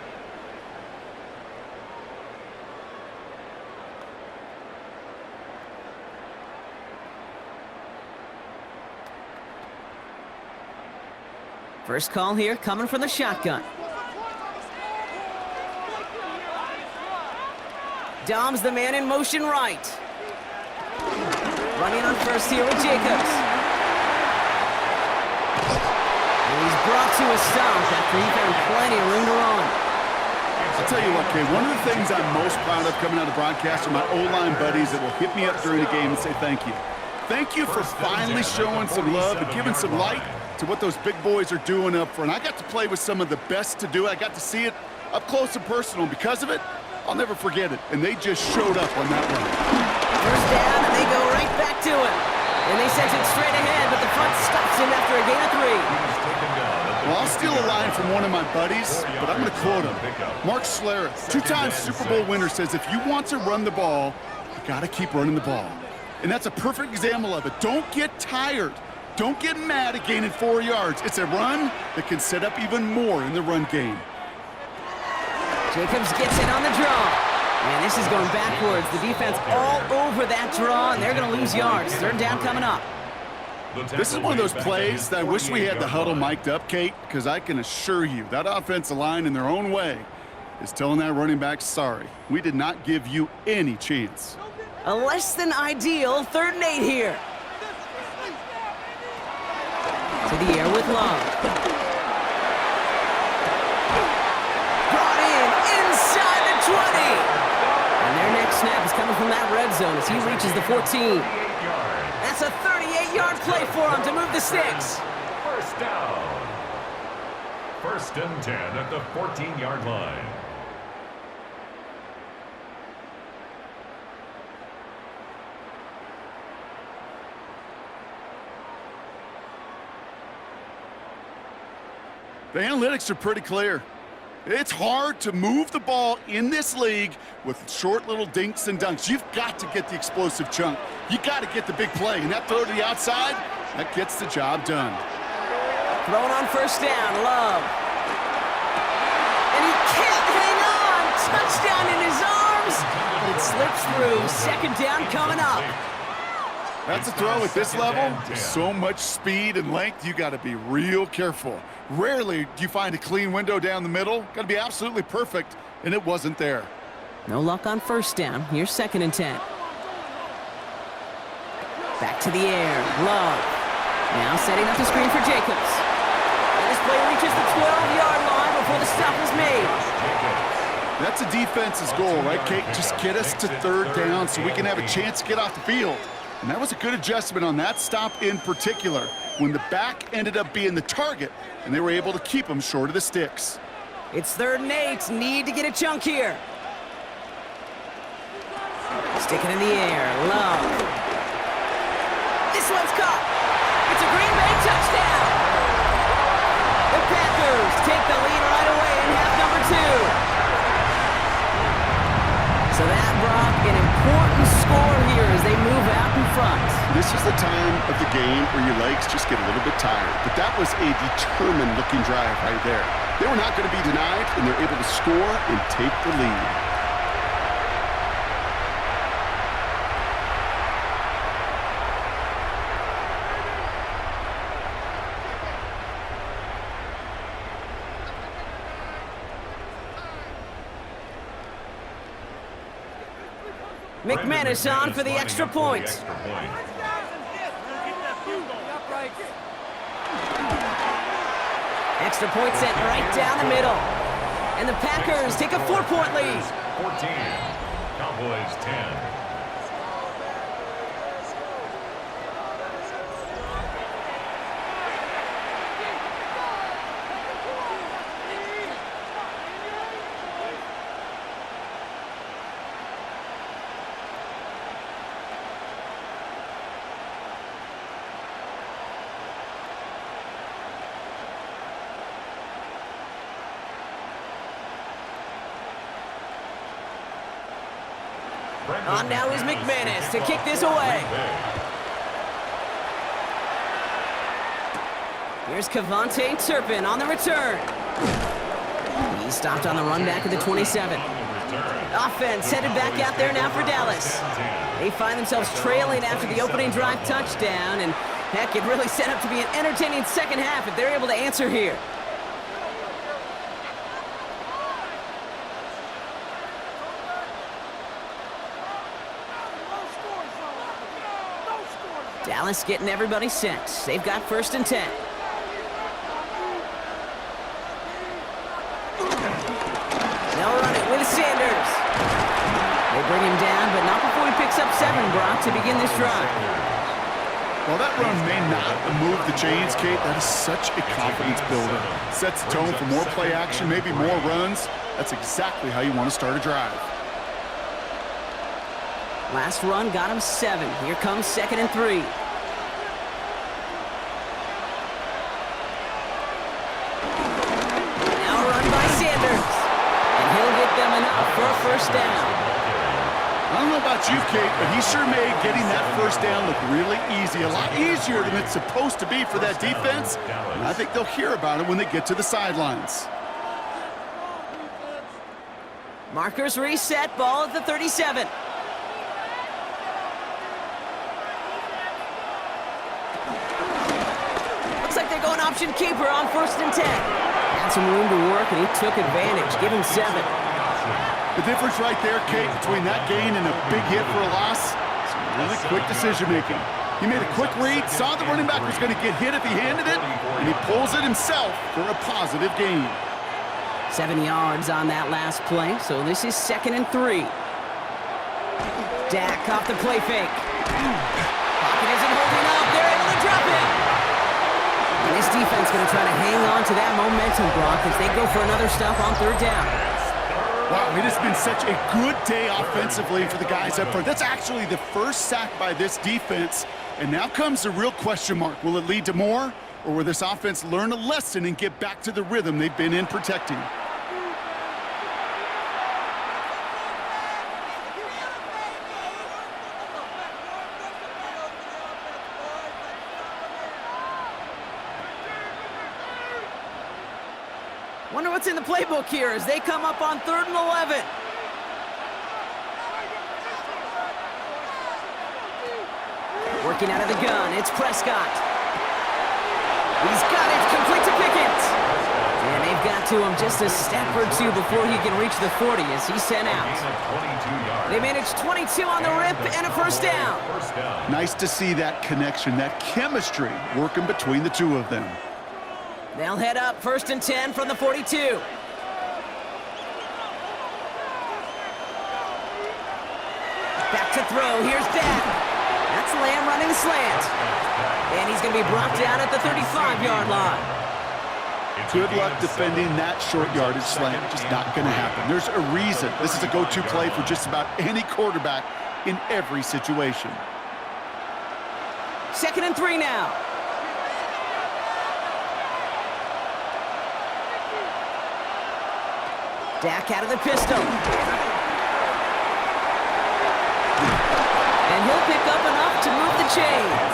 First call here coming from the shotgun. Dom's the man in motion right. Running on first here with Jacobs. And he's brought to a stop after he found plenty of room to run. I'll tell you what, Kay, one of the things I'm most proud of coming out of the broadcast are my O-line buddies that will hit me up during the game and say thank you. Thank you for finally showing some love and giving some light to what those big boys are doing up front. I got to play with some of the best to do it. I got to see it up close and personal. Because of it, I'll never forget it. And they just showed up on that run. First down, and they go right back to him. And they sent it straight ahead, but the front stops him after a gain of 3. Well, I'll steal a line from one of my buddies, but I'm going to quote him. Mark Schlereth, 2-time Super Bowl winner, says if you want to run the ball, you got to keep running the ball. And that's a perfect example of it. Don't get tired. Don't get mad at gaining 4 yards. It's a run that can set up even more in the run game. Jacobs gets it on the draw. And this is going backwards. The defense all over that draw, and they're going to lose yards. Third down coming up. This is one of those plays that I wish we had the huddle mic'd up, Kate, because I can assure you that offensive line in their own way is telling that running back, sorry, we did not give you any chance. A less than ideal 3rd and 8 here. To the air with Love. Brought in inside the 20. And their next snap is coming from that red zone as he reaches the 14. That's a 38-yard play for him to move the sticks. First down. 1st and 10 at the 14-yard line. The analytics are pretty clear. It's hard to move the ball in this league with short little dinks and dunks. You've got to get the explosive chunk. You got to get the big play. And that throw to the outside, that gets the job done. Thrown on first down, Love. And he can't hang on. Touchdown in his arms. But it slips through. Second down coming up. That's a throw at this level. So much speed and length, you got to be real careful. Rarely do you find a clean window down the middle. Got to be absolutely perfect, and it wasn't there. No luck on first down. Here's 2nd and 10. Back to the air. Love. Now setting up the screen for Jacobs. And this play reaches the 12-yard line before the stop is made. That's a defense's goal, right, Kate? Just get us to 3rd down so we can have a chance to get off the field. And that was a good adjustment on that stop in particular, when the back ended up being the target, and they were able to keep him short of the sticks. It's 3rd and 8. Need to get a chunk here. Sticking in the air. Love. This one's caught. It's a Green Bay touchdown. The Packers take the lead right away in half number 2. So that brought an important score here as they move out in front. This is the time of the game where your legs just get a little bit tired. But that was a determined-looking drive right there. They were not going to be denied, and they're able to score and take the lead. McManus on for the extra point. Extra point sent right down the middle. And the Packers take a 4-point lead. 14, Cowboys 10. On now is McManus to kick this away. Here's Kevontae Turpin on the return. He stopped on the run back at the 27. Offense headed back out there now for Dallas. They find themselves trailing after the opening drive touchdown, and heck, it really set up to be an entertaining second half if they're able to answer here. Dallas getting everybody set. They've got 1st and 10. They'll run it with Sanders. They bring him down, but not before he picks up 7, Brock, to begin this drive. Well, that run may not move the chains, Kate. That is such a confidence builder. Sets the tone for more play action, maybe more runs. That's exactly how you want to start a drive. Last run got him 7. Here comes 2nd and 3. Now run by Sanders. And he'll get them enough for a 1st down. I don't know about you, Kate, but he sure made getting that 1st down look really easy. A lot easier than it's supposed to be for that defense. And I think they'll hear about it when they get to the sidelines. Markers reset. Ball at the 37. Like they're going option keeper on 1st and 10. Had some room to work, and he took advantage. Give him 7. The difference right there, Kate, between that gain and a big hit for a loss, is really quick decision-making. He made a quick read, saw the running back was going to get hit if he handed it, and he pulls it himself for a positive gain. 7 yards on that last play, so this is 2nd and 3. Dak off the play fake. Pocket isn't holding up. They're able to drop it. And this defense going to try to hang on to that momentum, Brock, as they go for another stop on 3rd down. Wow, it has been such a good day offensively for the guys up front. That's actually the first sack by this defense. And now comes the real question mark. Will it lead to more, or will this offense learn a lesson and get back to the rhythm they've been in protecting? Wonder what's in the playbook here as they come up on 3rd and 11. Working out of the gun, it's Prescott. He's got it, complete to Pickens. And they've got to him just a step or two before he can reach the 40 as he's sent out. They managed 22 on the rip and a first down. Nice to see that connection, that chemistry working between the two of them. They'll head up 1st and 10 from the 42. Back to throw, here's Dak. That's Lamb running the slant. And he's going to be brought down at the 35-yard line. Good luck defending that short yardage slant. Just not going to happen. There's a reason this is a go-to play for just about any quarterback in every situation. 2nd and 3 now. Dak out of the pistol. And he'll pick up enough to move the chains.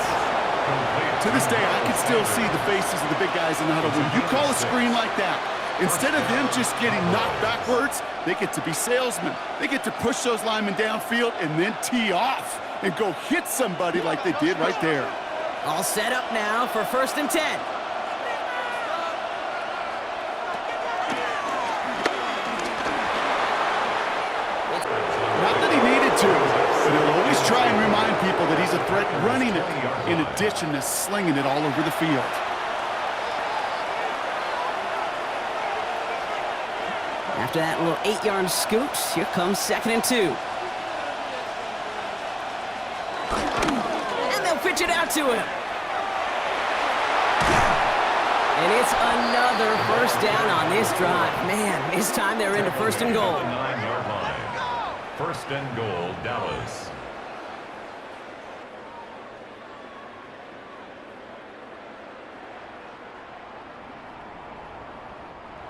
To this day, I can still see the faces of the big guys in the huddle. When you call a screen like that, instead of them just getting knocked backwards, they get to be salesmen. They get to push those linemen downfield and then tee off and go hit somebody like they did right there. All set up now for 1st and 10. Not that he needed to, but he'll always try and remind people that he's a threat running it, in addition to slinging it all over the field. After that little 8-yard scoot, here comes 2nd and 2. And they'll pitch it out to him. And it's another first down on this drive. Man, this time they're into 1st and goal. 9-yard line. 1st and goal, Dallas.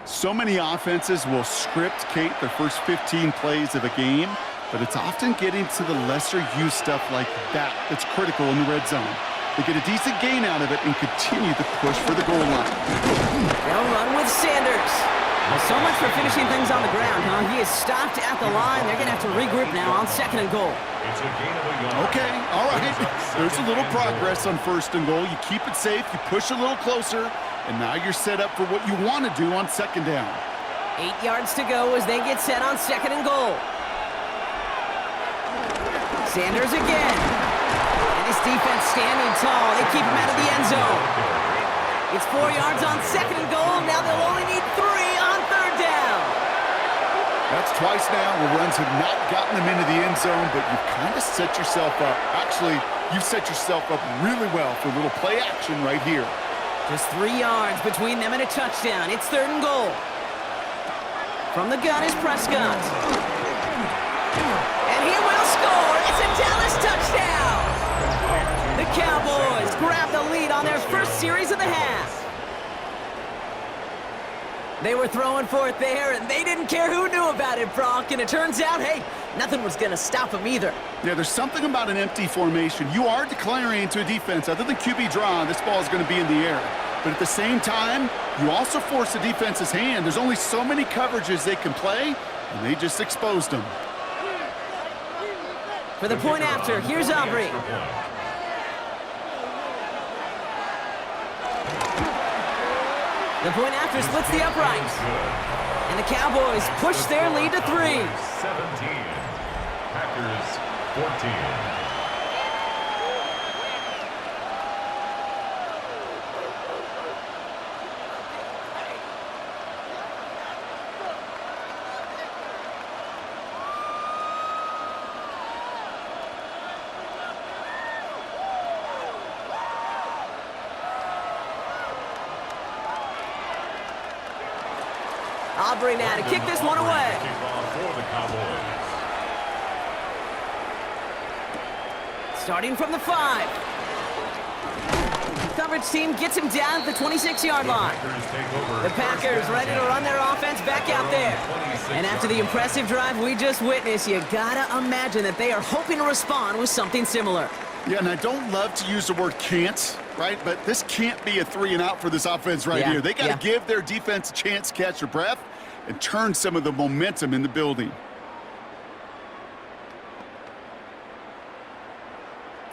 So many offenses will script, Kate, their first 15 plays of a game, but it's often getting to the lesser-used stuff like that that's critical in the red zone. They get a decent gain out of it and continue to push for the goal line. They'll run with Sanders. Well, so much for finishing things on the ground, huh? He is stopped at the line. They're going to have to regroup now on 2nd and goal. It's a gain of a yard. Okay, all right. There's a little progress on 1st and goal. You keep it safe, you push a little closer, and now you're set up for what you want to do on 2nd down. 8 yards to go as they get set on 2nd and goal. Sanders again. And this defense standing tall. They keep him out of the end zone. It's 4 yards on 2nd and goal. Now they'll only need 3 on 3rd down. That's twice now where runs have not gotten them into the end zone, but you've kind of set yourself up. Actually, you've set yourself up really well for a little play action right here. Just 3 yards between them and a touchdown. It's 3rd and goal. From the gun is Prescott. And he will score. It's a Dallas touchdown. The Cowboys grab the lead on their first series of the half. They were throwing for it there, and they didn't care who knew about it, Brock. And it turns out, hey, nothing was going to stop them either. Yeah, there's something about an empty formation. You are declaring to a defense, other than QB draw, this ball is going to be in the air. But at the same time, you also force the defense's hand. There's only so many coverages they can play, and they just exposed them. For the point after, here's Aubrey. The point after splits the uprights. And the Cowboys push their lead to 3. 17. Packers 14. Aubrey now to kick this one away. For the Cowboys. Starting from the 5. Come garbage team gets him down at the 26-yard line. The Packers ready to run their offense back out there. And after the impressive drive we just witnessed, you gotta imagine that they are hoping to respond with something similar. Yeah, and I don't love to use the word can't, right? But this can't be a 3-and-out for this offense right here. They got to give their defense a chance to catch their breath and turn some of the momentum in the building.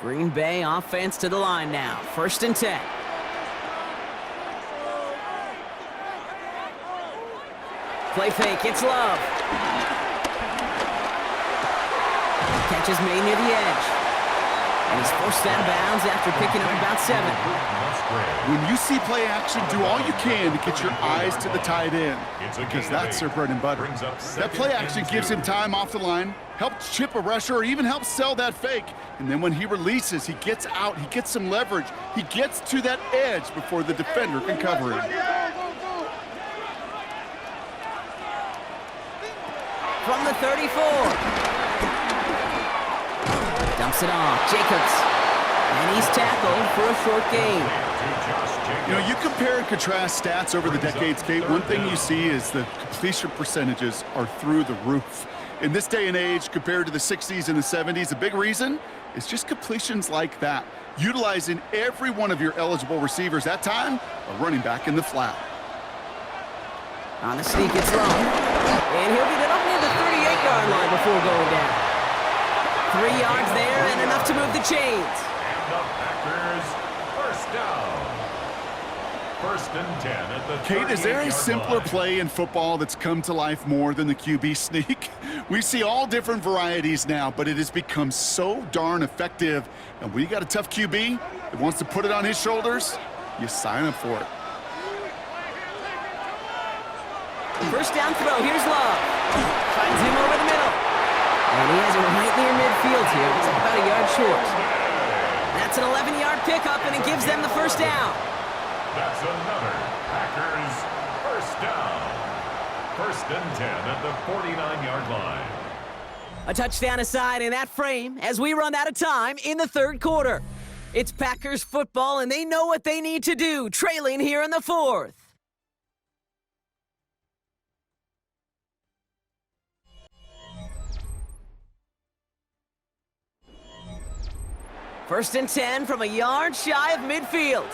Green Bay offense to the line now. 1st and 10. Play fake. It's Love. Catch is made near the edge. And he's forced out of bounds after picking up about 7. When you see play action, do all you can to get your eyes to the tight end, because that's their bread and butter. That play action gives him time off the line, helps chip a rusher, or even helps sell that fake. And then when he releases, he gets out, he gets some leverage. He gets to that edge before the defender can cover him. From the 34. Dumps it off. Jacobs. And he's tackled for a short gain. You know, you compare and contrast stats over the decades, Kate. One thing you see is the completion percentages are through the roof. In this day and age, compared to the 60s and the 70s, the big reason is just completions like that. Utilizing every one of your eligible receivers. That time, a running back in the flat. On the sneak, it's long. And he'll get it up near the 38-yard line before going down. 3 yards there and enough to move the chains. And the Packers, 1st down. 1st and 10 at the 38-yard line. Kate, is there a simpler play in football that's come to life more than the QB sneak? We see all different varieties now, but it has become so darn effective. And when you got a tough QB that wants to put it on his shoulders, you sign up for it. 1st down throw. Here's Love. Finds him over the middle. And he has it right near midfield here. It's about a yard short. That's an 11-yard pickup, and it gives them the 1st down. That's another Packers 1st down. 1st and 10 at the 49-yard line. A touchdown aside in that frame as we run out of time in the 3rd quarter. It's Packers football, and they know what they need to do, trailing here in the 4th. First and 10 from a yard shy of midfield.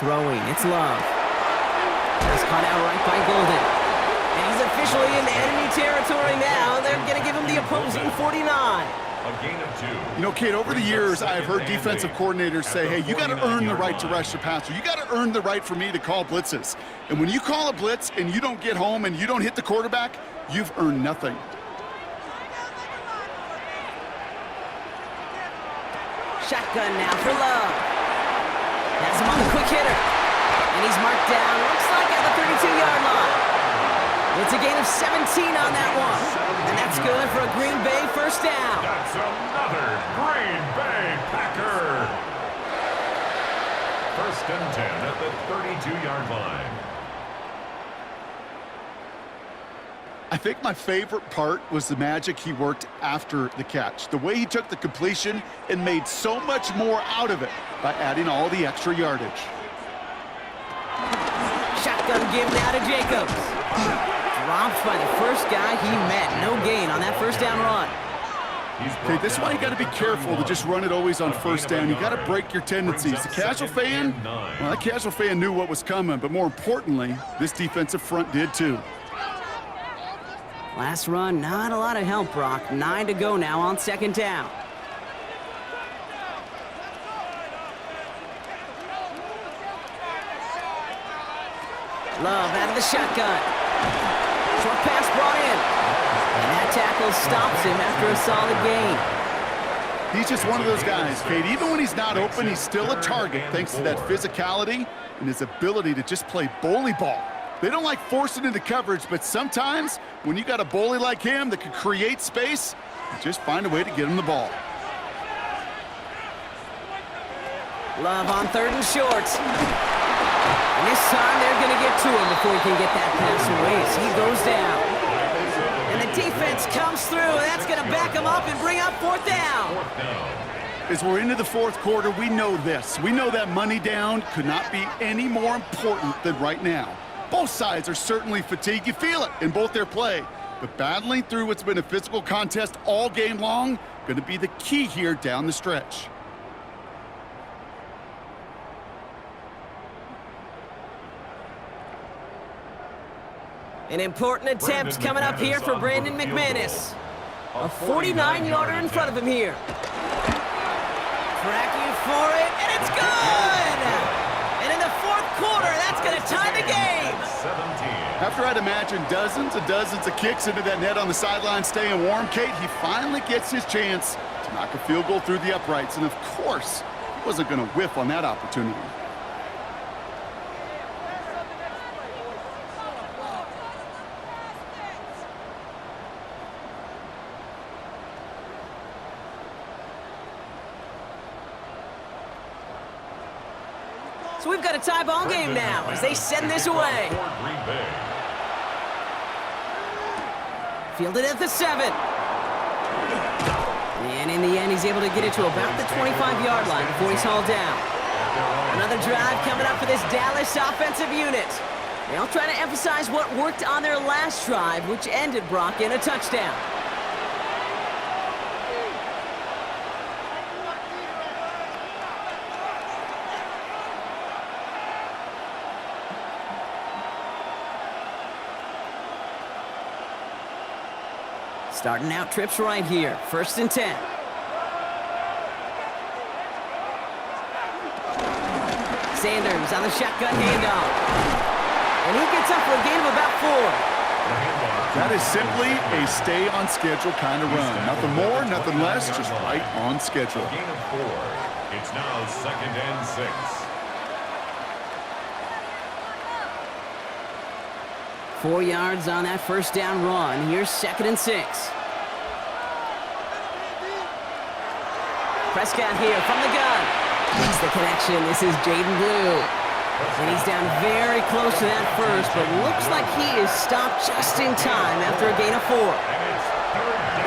Throwing, it's Love. That's caught out right by Golden. And he's officially in enemy territory now. They're going to give him the opposing 49. A gain of 2. You know, Kate, over the years, I've heard defensive coordinators say, hey, you got to earn the right to rush the passer. You got to earn the right for me to call blitzes. And when you call a blitz and you don't get home and you don't hit the quarterback, you've earned nothing. Shotgun now for Love. Has him on the quick hitter. And he's marked down, looks like at the 32-yard line. It's a gain of 17 on that one. And that's good for a Green Bay 1st down. That's another Green Bay Packer. 1st and 10 at the 32-yard line. I think my favorite part was the magic he worked after the catch. The way he took the completion and made so much more out of it by adding all the extra yardage. Shotgun give now to Jacobs. Dropped by the first guy he met. No gain on that 1st down run. Okay, this is why you got to be careful to just run it always on 1st down. You got to break your tendencies. The casual fan, well, that casual fan knew what was coming, but more importantly, this defensive front did too. Last run, not a lot of help, Brock. 9 to go now on 2nd down. Love out of the shotgun. Short pass brought in. And that tackle stops him after a solid gain. He's just one of those guys, Kate. Even when he's not open, he's still a target thanks to that physicality and his ability to just play bully ball. They don't like forcing into coverage, but sometimes when you got a bully like him that can create space, you just find a way to get him the ball. Love on 3rd and short. And this time they're going to get to him before he can get that pass away as he goes down. And the defense comes through. That's going to back them up and bring up 4th down. As we're into the 4th quarter, we know this. We know that money down could not be any more important than right now. Both sides are certainly fatigued. You feel it in both their play. But battling through what's been a physical contest all game long, going to be the key here down the stretch. An important attempt coming up here for Brandon McManus. A 49-yarder in front of him here. Cracking for it, and it's good! And in the 4th quarter, that's going to tie the game. After I'd imagine dozens and dozens of kicks into that net on the sideline staying warm, Kate, he finally gets his chance to knock a field goal through the uprights. And of course, he wasn't going to whiff on that opportunity. So we've got a tie ball game now as they send this away. Fielded at the 7. And in the end, he's able to get it to about the 25-yard line before he's hauled down. Another drive coming up for this Dallas offensive unit. They'll try to emphasize what worked on their last drive, which ended Brock in a touchdown. Starting out trips right here. 1st and 10. Sanders on the shotgun handoff. And he gets up for a gain of about 4. That is simply a stay-on-schedule kind of run. Nothing more, nothing less, just right on schedule. Gain of 4. It's now 2nd and 6. Four yards on that 1st down run. Here's 2nd and 6. Prescott here from the gun. He's the connection. This is Jaden Blue. And he's down very close to that first, but looks like he is stopped just in time after a gain of 4.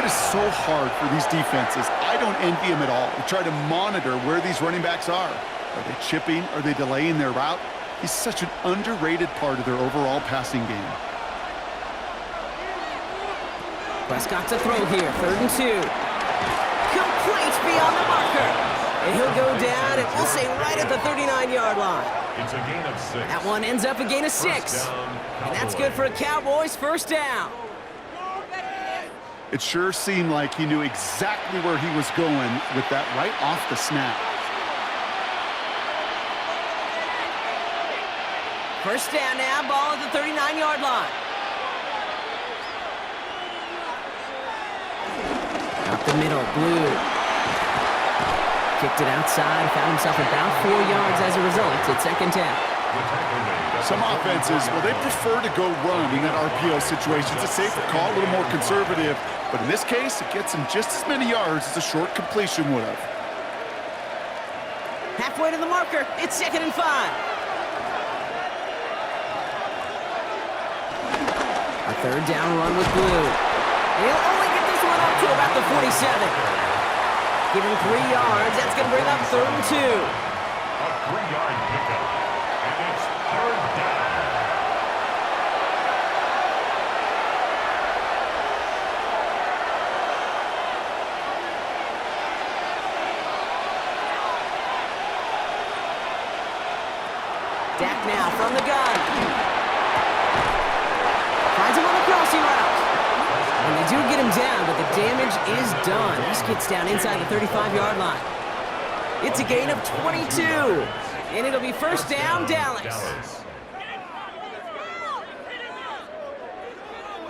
It is so hard for these defenses. I don't envy them at all. They try to monitor where these running backs are. Are they chipping? Are they delaying their route? He's such an underrated part of their overall passing game. Prescott to throw here, 3rd and 2. Complete beyond the marker. And he'll go down, and we'll say right at the 39-yard line. It's a gain of 6. That one ends up a gain of 6. And that's good for a Cowboys 1st down. It sure seemed like he knew exactly where he was going with that right off the snap. 1st down now, ball at the 39-yard line. Up the middle, Blue. Kicked it outside, found himself about 4 yards as a result. It's 2nd down. Some offenses, well, they prefer to go run in that RPO situation. It's a safer call, a little more conservative. But in this case, it gets him just as many yards as a short completion would have. Halfway to the marker, it's 2nd and 5. A 3rd down run with Blue. And he'll only get this one up to about the 47. Give him 3 yards. That's going to bring up 3rd and 2. A 3-yard pickup. And it's 3rd down. Dak now from the gun. Finds him on the crossing route. And they do get him down, but the damage is done. This gets down inside the 35-yard line. It's a gain of 22. And it'll be 1st down, Dallas.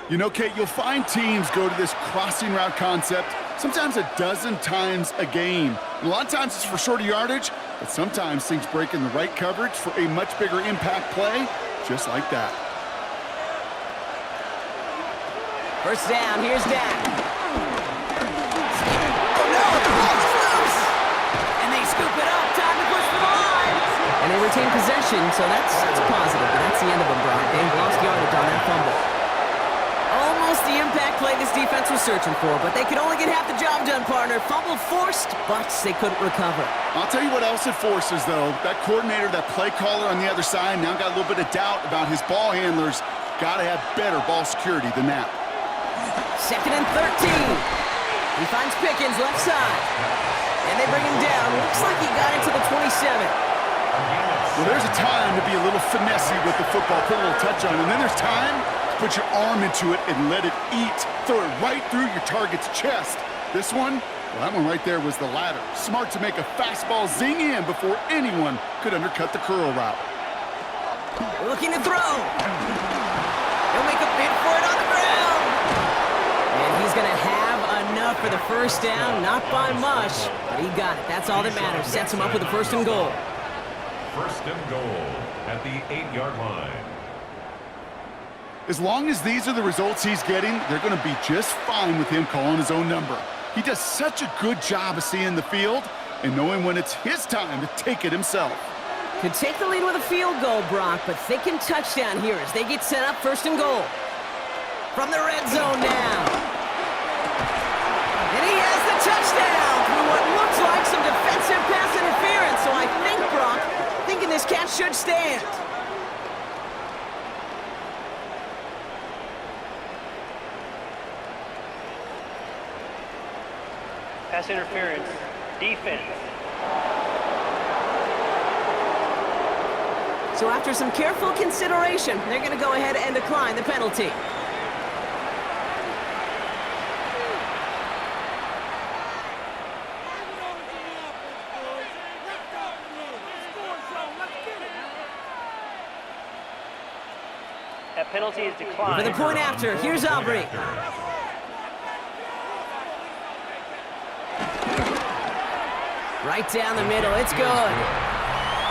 You know, Kate, you'll find teams go to this crossing route concept sometimes a dozen times a game. And a lot of times it's for shorter yardage, but sometimes things break in the right coverage for a much bigger impact play, just like that. 1st down, here's Dak. Oh no, the ball is loose! And they scoop it up, time to push for the line! And they retain possession, so that's positive, but that's the end of them, Brock. They've lost yardage on that fumble. Almost the the impact play this defense was searching for, but they could only get half the job done, partner. Fumble forced, but they couldn't recover. I'll tell you what else it forces, though. That coordinator, that play caller on the other side, now got a little bit of doubt about his ball handlers. Got to have better ball security than that. 2nd and 13. He finds Pickens left side. And they bring him down. Looks like he got into the 27. Well, there's a time to be a little finessey with the football, put a little touch on it. And then there's time to put your arm into it and let it eat. Throw it right through your target's chest. This one, well, that one right there was the latter. Smart to make a fastball zing in before anyone could undercut the curl route. Looking to throw. He'll make a bid for it on the ground. And he's going to have enough for the first down. Not by much, but he got it. That's all that matters. Sets him up with a 1st and goal. 1st and goal at the 8-yard line. As long as these are the results he's getting, they're going to be just fine with him calling his own number. He does such a good job of seeing the field and knowing when it's his time to take it himself. Could take the lead with a field goal, Brock, but thinking touchdown here as they get set up 1st and goal. From the red zone now. And he has the touchdown through what looks like some defensive pass interference. So I think, Brock, thinking this catch should stand. Pass interference. Defense. So after some careful consideration, they're going to go ahead and decline the penalty. That penalty is declined. For the point after, here's Aubrey. Right down the middle, it's good.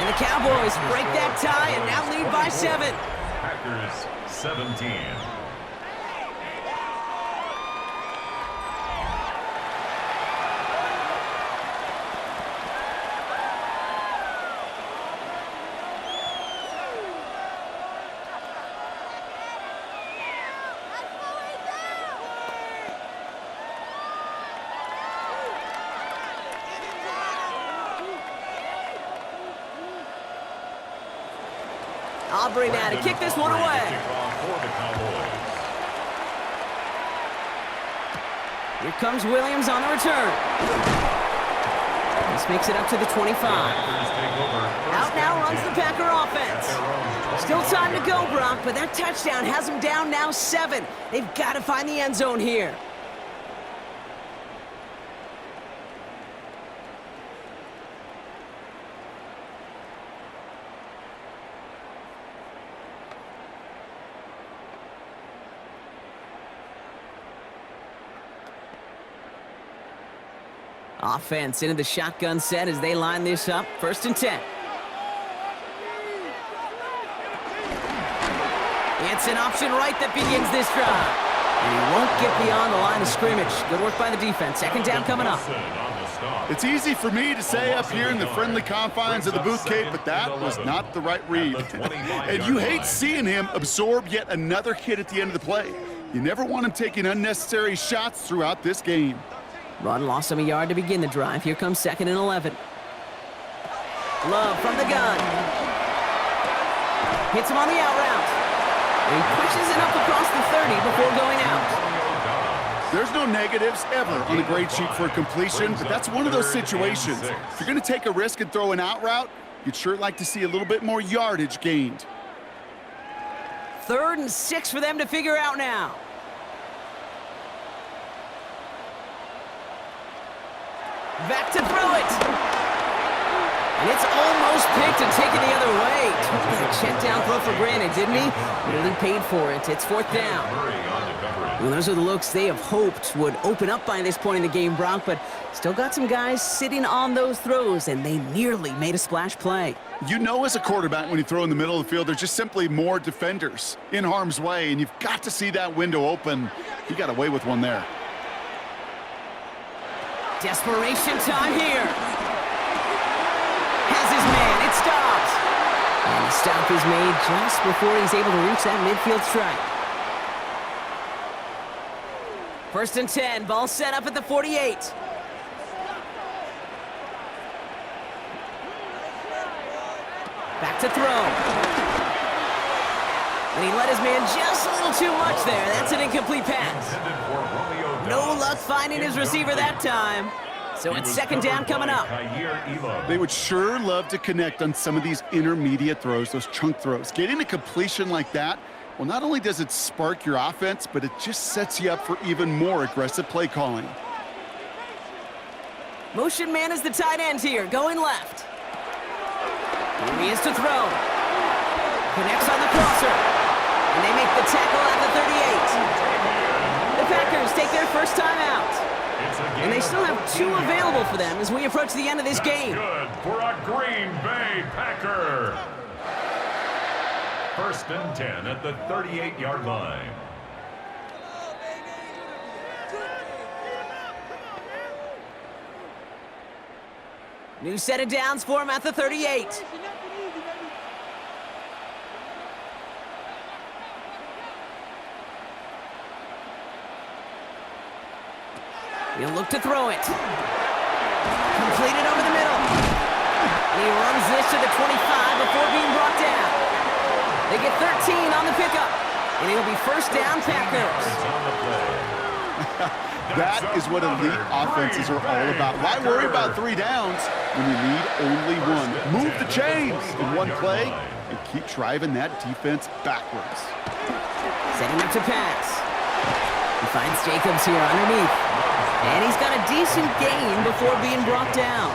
And the Cowboys break that tie and now lead by 7. Packers 17. Aubrey now to kick this one away. Here comes Williams on the return. This makes it up to the 25. Out now runs the Packer offense. Still time to go, Brock, but that touchdown has them down now 7. They've got to find the end zone here. Offense into the shotgun set as they line this up. 1st and 10. It's an option right that begins this drive. And he won't get beyond the line of scrimmage. Good work by the defense. 2nd down coming up. It's easy for me to say up here in the friendly confines of the booth, Kate, but that was not the right read. And you hate seeing him absorb yet another hit at the end of the play. You never want him taking unnecessary shots throughout this game. Run lost him a yard to begin the drive. Here comes 2nd and 11. Love from the gun. Hits him on the out route. And he pushes it up across the 30 before going out. There's no negatives ever on a grade sheet for a completion, but that's one of those situations. If you're going to take a risk and throw an out route, you'd sure like to see a little bit more yardage gained. 3rd and 6 for them to figure out now. Back to throw it. And it's almost picked and taken the other way. Took that check down throw for granted, didn't he? Really paid for it. It's 4th down. Well, those are the looks they have hoped would open up by this point in the game, Brock, but still got some guys sitting on those throws, and they nearly made a splash play. You know as a quarterback when you throw in the middle of the field, there's just simply more defenders in harm's way, and you've got to see that window open. He got away with one there. Desperation time here. Has his man. It stops. And the stop is made just before he's able to reach that midfield strike. First and 10, ball set up at the 48. Back to throw. And he let his man just a little too much there. That's an incomplete pass. No luck finding his receiver that time. So it's second down coming up. They would sure love to connect on some of these intermediate throws, those chunk throws. Getting a completion like that, well, not only does it spark your offense, but it just sets you up for even more aggressive play calling. Motion man is the tight end here, going left. Here he is to throw. Connects on the crosser. And they make the tackle at the 38. The Packers take their first time out. And they still have 2 available for them as we approach the end of this game. Good for a Green Bay Packer. First and 10 at the 38-yard line. New set of downs for him at the 38. He'll look to throw it. Completed over the middle. He runs this to the 25 before being brought down. They get 13 on the pickup. And it'll be first down Packers. That is what elite offenses are all about. Why worry about 3 downs when you need only 1? Move the chains in one play and keep driving that defense backwards. Setting up to pass. He finds Jacobs here underneath. And he's got a decent gain before being brought down.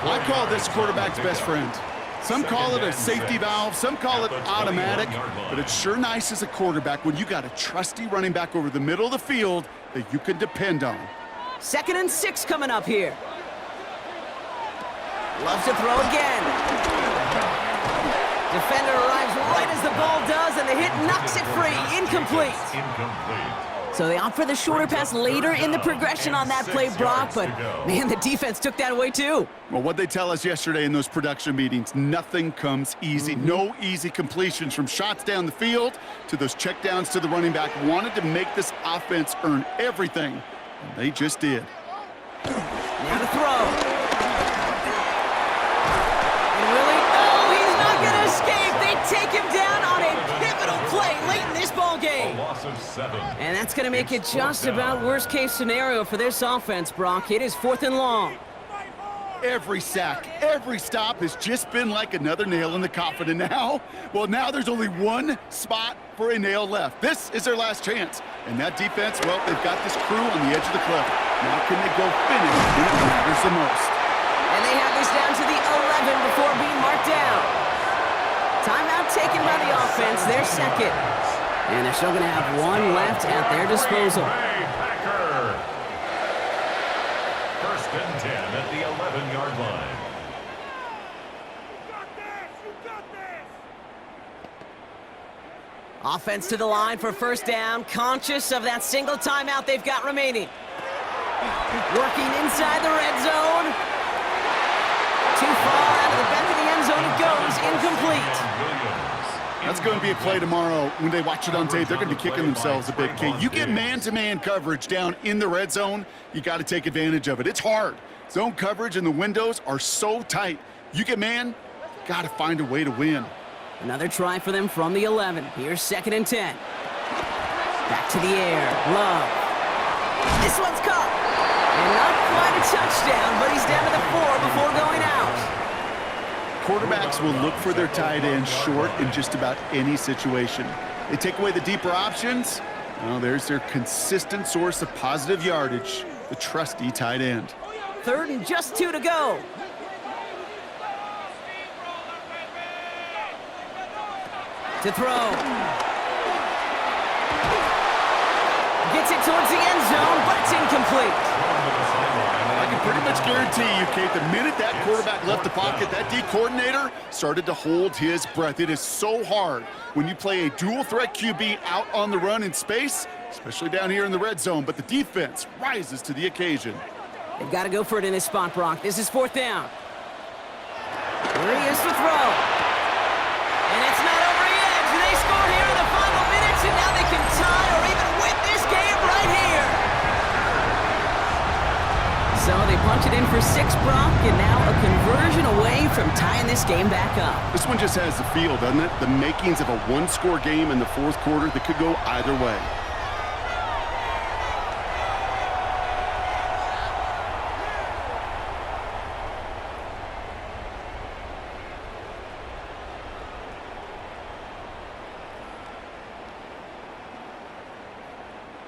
I call this quarterback's best friend. Some call it a safety valve, some call it automatic, but it's sure nice as a quarterback when you got a trusty running back over the middle of the field that you can depend on. Second and 6 coming up here. Loves to throw again. Defender arrives right as the ball does, and the hit knocks it free. Incomplete. So they opt for the shorter pass later in the progression on that play, Brock, but man, the defense took that away too. Well, what they tell us yesterday in those production meetings, nothing comes easy. No easy completions from shots down the field to those checkdowns to the running back. Wanted to make this offense earn everything, and they just did. Now to throw. And really, oh, he's not going to escape. They take him down on a pivotal play late in this ball game. Loss of 7. And that's going to make it just about worst-case scenario for this offense, Brock. It is 4th and long. Every sack, every stop has just been like another nail in the coffin. And now, well, now there's only 1 spot for a nail left. This is their last chance. And that defense, well, they've got this crew on the edge of the cliff. Now can they go finish when it matters the most? And they have this down to the 11 before being marked down. Timeout taken by the offense, their second. And they're still going to have 1 left at their disposal. First and 10 at the 11-yard line. Offense to the line for first down, conscious of that single timeout they've got remaining. Working inside the red zone. Too far out of the back of the end zone it goes, incomplete. That's going to be a play tomorrow. When they watch it on tape, they're going to be kicking themselves a bit. Okay, you get man-to-man coverage down in the red zone, you got to take advantage of it. It's hard. Zone coverage and the windows are so tight. You get man, got to find a way to win. Another try for them from the 11. Here's second and 10. Back to the air. Love. This one's caught. And not quite a touchdown, but he's down to the 4 before going out. Quarterbacks will look for their tight end short in just about any situation. They take away the deeper options. Well, there's their consistent source of positive yardage, the trusty tight end. 3rd and just 2 to go. To throw. Gets it towards the end zone, but it's incomplete. I can pretty much guarantee you, Kate, the minute that quarterback left the pocket, that D coordinator started to hold his breath. It is so hard when you play a dual-threat QB out on the run in space, especially down here in the red zone, but the defense rises to the occasion. They've got to go for it in this spot, Brock. This is 4th down. Here he is to throw. And it's not over the edge. They score here in the final minutes, and now they can tie or even win this game right here. So they punch it in for 6, Brock, and now a conversion away from tying this game back up. This one just has the feel, doesn't it? The makings of a one-score game in the fourth quarter that could go either way.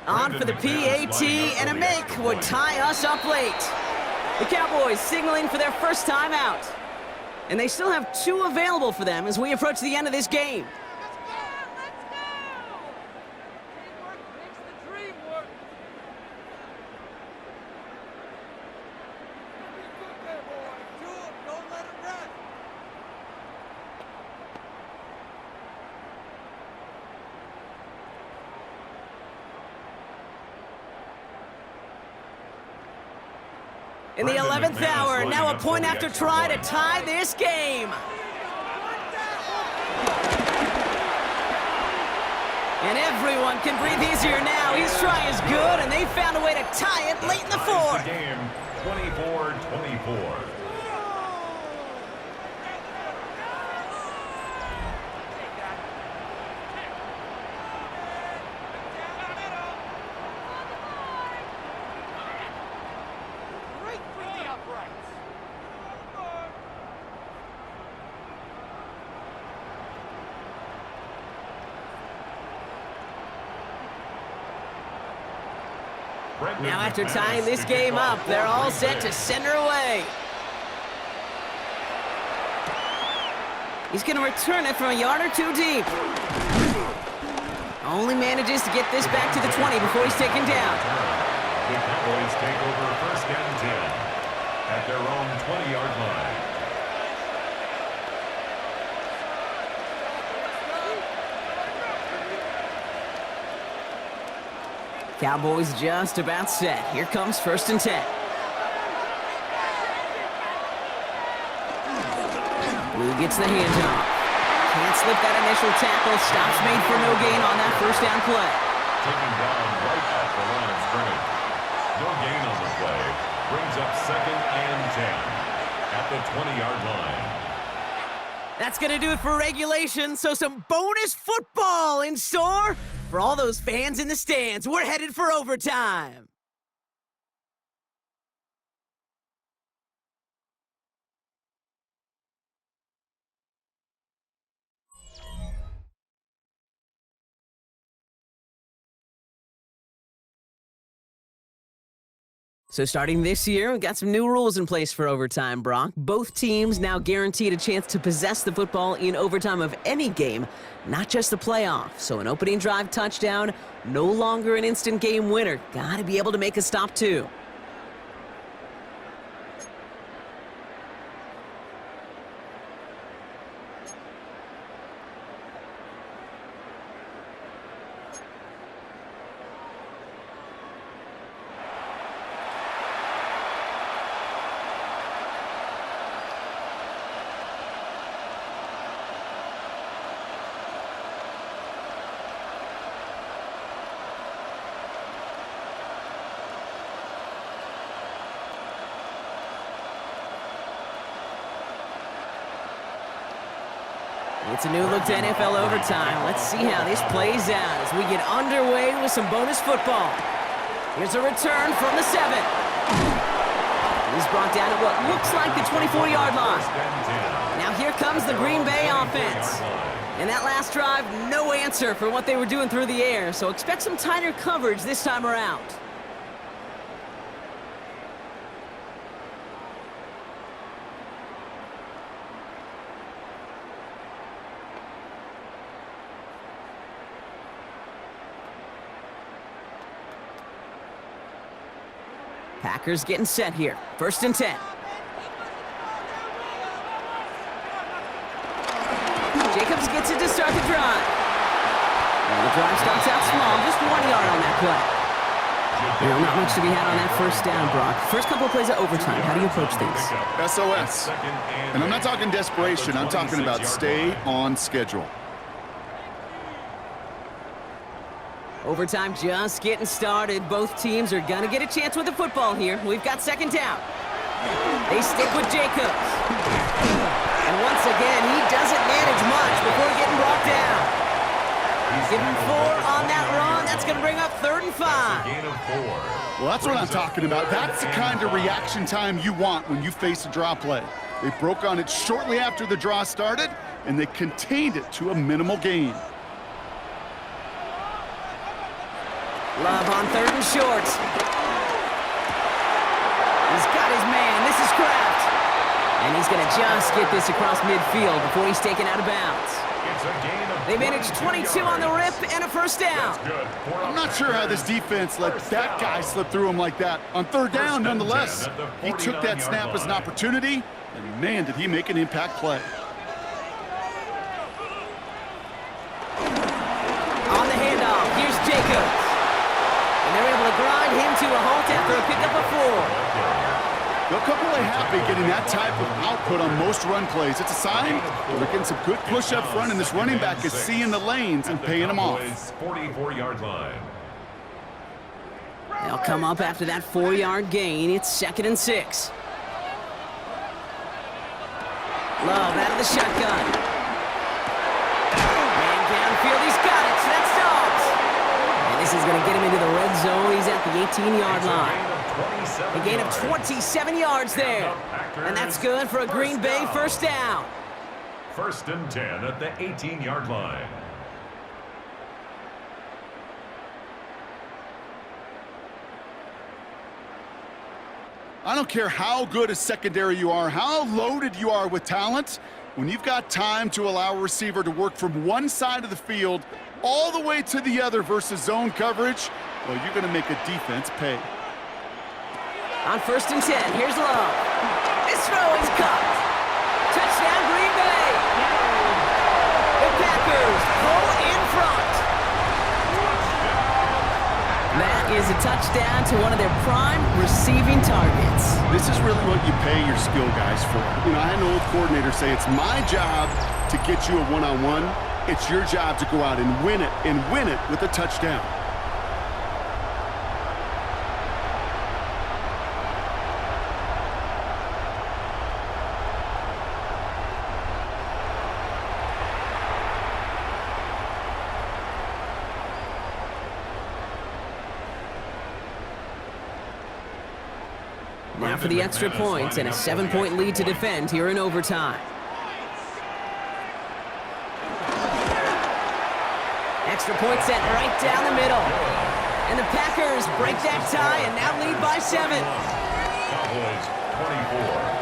On for the PAT, and a make would tie us up late. The Cowboys signaling for their first time out. And they still have 2 available for them as we approach the end of this game. In the 11th hour, now a point after try to tie this game. And everyone can breathe easier now. His try is good, and they found a way to tie it late in the fourth. Game 24-24. Now after tying this game up, they're all set to send her away. He's going to return it from a yard or 2 deep. Only manages to get this back to the 20 before he's taken down. The Cowboys take over 1st and 10 at their own 20-yard line. Cowboys just about set. Here comes 1st and 10. Blue gets the handoff. Can't slip that initial tackle. Stops made for no gain on that 1st down play. Taken down right at the line of scrimmage. No gain on the play. Brings up 2nd and 10 at the 20-yard line. That's going to do it for regulation, so some bonus football in store for all those fans in the stands. We're headed for overtime. So starting this year, we've got some new rules in place for overtime, Brock. Both teams now guaranteed a chance to possess the football in overtime of any game, not just the playoff. So an opening drive touchdown, no longer an instant game winner. Gotta be able to make a stop too. It's a new look to NFL overtime. Let's see how this plays out as we get underway with some bonus football. Here's a return from the 7. He's brought down at what looks like the 24-yard line. Now here comes the Green Bay offense. And that last drive, no answer for what they were doing through the air, so expect some tighter coverage this time around. Packers getting set here. 1st and 10. Jacobs gets it to start the drive. And the drive starts out small, just 1 yard on that play. Not much to be had on that 1st down, Brock. First couple of plays of overtime, how do you approach things? SOS. And I'm not talking desperation, I'm talking about stay on schedule. Overtime just getting started. Both teams are going to get a chance with the football here. We've got second down. They stick with Jacobs. And once again, he doesn't manage much before getting brought down. Give him 4 on that run. That's going to bring up 3rd and 5. Gain of 4. Well, that's what I'm talking about. That's the kind of reaction time you want when you face a draw play. They broke on it shortly after the draw started, and they contained it to a minimal gain. Love on 3rd and short. He's got his man. This is Kraft. And he's going to just get this across midfield before he's taken out of bounds. It's a gain of They managed 22 on the rip and a first down. good. I'm not sure how this defense let that guy slip through him like that. On 3rd down, nonetheless, he took that snap as an opportunity, and man, did he make an impact play. On the handoff, here's Jacobs. And they're able to grind him to a halt after a pickup of 4. They'll come away happy getting that type of output on most run plays. It's a sign that they're getting some good push up front, and this running back is seeing the lanes and paying them off. 44-yard line. They'll come up after that 4-yard gain. It's 2nd and 6. Love out of the shotgun. Man downfield, he's got it. So that's Dobbs. And this is going to get him into the red zone. He's at the 18-yard line. A gain of 27 yards there. And that's good for a Green Bay first down. 1st and 10 at the 18-yard line. I don't care how good a secondary you are, how loaded you are with talent, when you've got time to allow a receiver to work from one side of the field all the way to the other versus zone coverage, well, you're going to make a defense pay. On 1st and 10, here's Love. This throw is caught. Touchdown, Green Bay. The Packers pull in front. That is a touchdown to one of their prime receiving targets. This is really what you pay your skill guys for. You know, I had an old coordinator say it's my job to get you a one-on-one. It's your job to go out and win it with a touchdown. Now for the extra points and a 7-point lead to defend here in overtime. Extra point set right down the middle. And the Packers break that tie and now lead by 7. Cowboys 24.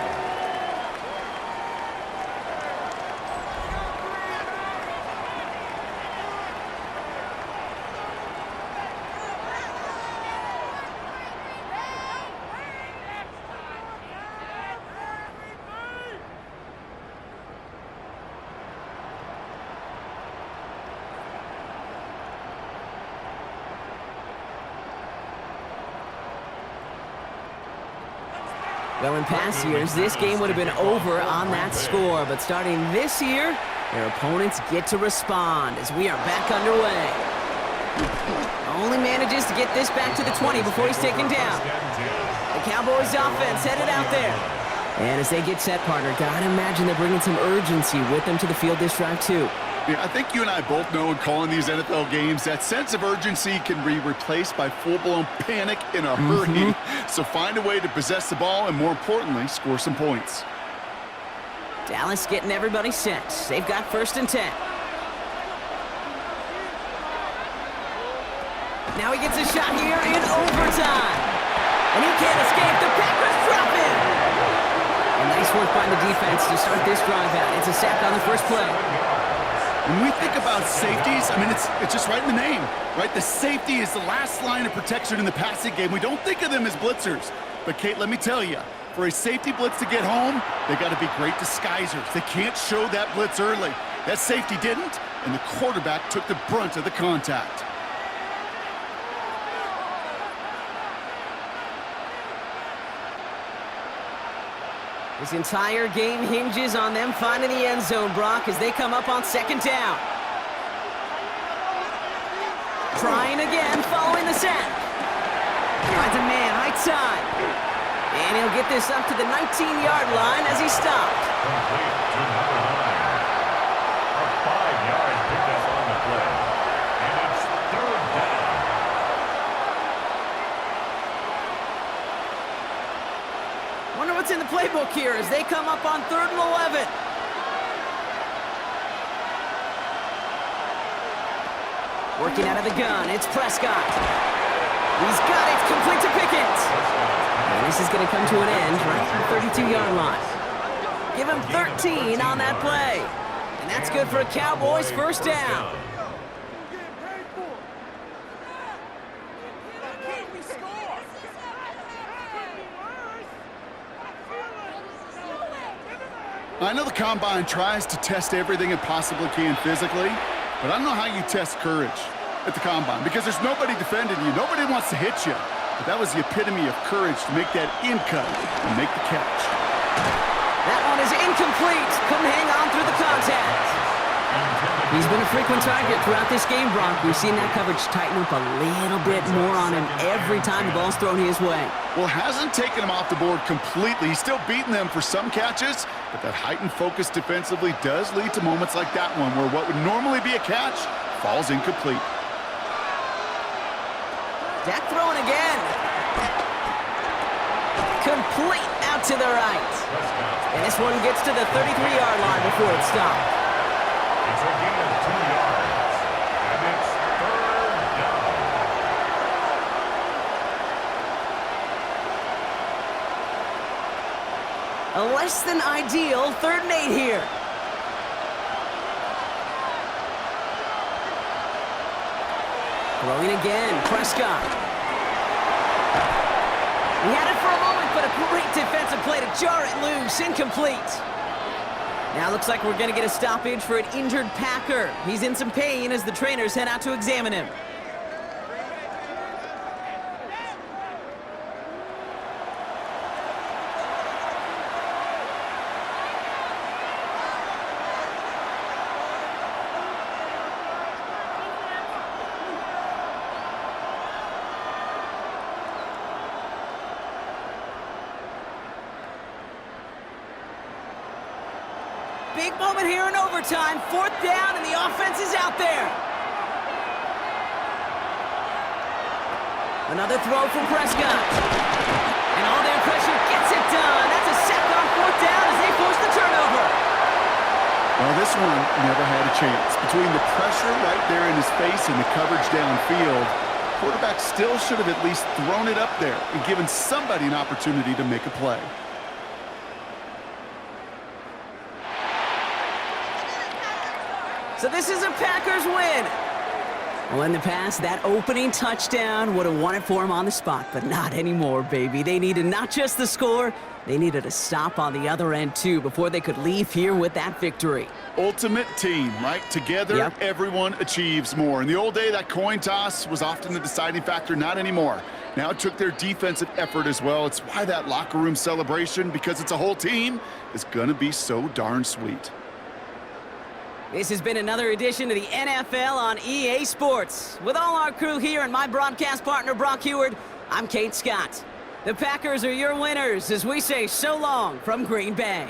Well, in past years, this game would have been over on that score. But starting this year, their opponents get to respond as we are back underway. Only manages to get this back to the 20 before he's taken down. The Cowboys offense headed out there. And as they get set, partner, gotta imagine they're bringing some urgency with them to the field this drive, too. Yeah, I think you and I both know in calling these NFL games that sense of urgency can be replaced by full-blown panic in a hurry. So find a way to possess the ball and, more importantly, score some points. Dallas getting everybody set. They've got 1st and 10. Now he gets a shot here in overtime. And he can't escape. The Packers drop him. And nice work by the defense to start this drive out. It's a sack on the first play. When we think about safeties, I mean, it's just right in the name, right? The safety is the last line of protection in the passing game. We don't think of them as blitzers. But, Kate, let me tell you, for a safety blitz to get home, they got to be great disguisers. They can't show that blitz early. That safety didn't, and the quarterback took the brunt of the contact. This entire game hinges on them finding the end zone, Brock, as they come up on 2nd down. Trying again, following the sack. Finds a man, right side. And he'll get this up to the 19-yard line as he stopped. Complete to number 9. A 5-yard pickup on the play. And it's 3rd down. Wonder what's in the playbook here as they come up on 3rd and 11. Working out of the gun, it's Prescott. He's got it, complete to Pickens. And this is going to come to an end right at the 32-yard line. Give him 13 on that play. And that's good for a Cowboys first down. I know the Combine tries to test everything it possibly can physically, but I don't know how you test courage at the Combine because there's nobody defending you. Nobody wants to hit you. But that was the epitome of courage to make that in cut and make the catch. That one is incomplete. Couldn't hang on through the contact. He's been a frequent target throughout this game, Brock. We've seen that coverage tighten up a little bit more on him every time the ball's thrown his way. Well, hasn't taken him off the board completely. He's still beating them for some catches, but that heightened focus defensively does lead to moments like that one where what would normally be a catch falls incomplete. Dak throwing again. Complete out to the right. And this one gets to the 33-yard line before it stopped. It's a gain of 2 yards. And it's 3rd down. A less than ideal 3rd and 8 here. Throwing again, Prescott. He had it for a moment, but a great defensive play to jar it loose. Incomplete. Now looks like we're going to get a stoppage for an injured Packer. He's in some pain as the trainers head out to examine him. Big moment here in overtime. 4th down, and the offense is out there. Another throw from Prescott. And all their pressure gets it done. That's a sack on 4th down as they force the turnover. Well, this one never had a chance. Between the pressure right there in his face and the coverage downfield, quarterback still should have at least thrown it up there and given somebody an opportunity to make a play. So this is a Packers win. Well, in the past, that opening touchdown would have won it for him on the spot, but not anymore, baby. They needed not just the score, they needed a stop on the other end, too, before they could leave here with that victory. Ultimate team, right? Together, Yep. Everyone achieves more. In the old day, that coin toss was often the deciding factor, not anymore. Now it took their defensive effort as well. It's why that locker room celebration, because it's a whole team, is going to be so darn sweet. This has been another edition of the NFL on EA Sports. With all our crew here and my broadcast partner, Brock Heward, I'm Kate Scott. The Packers are your winners as we say so long from Green Bay.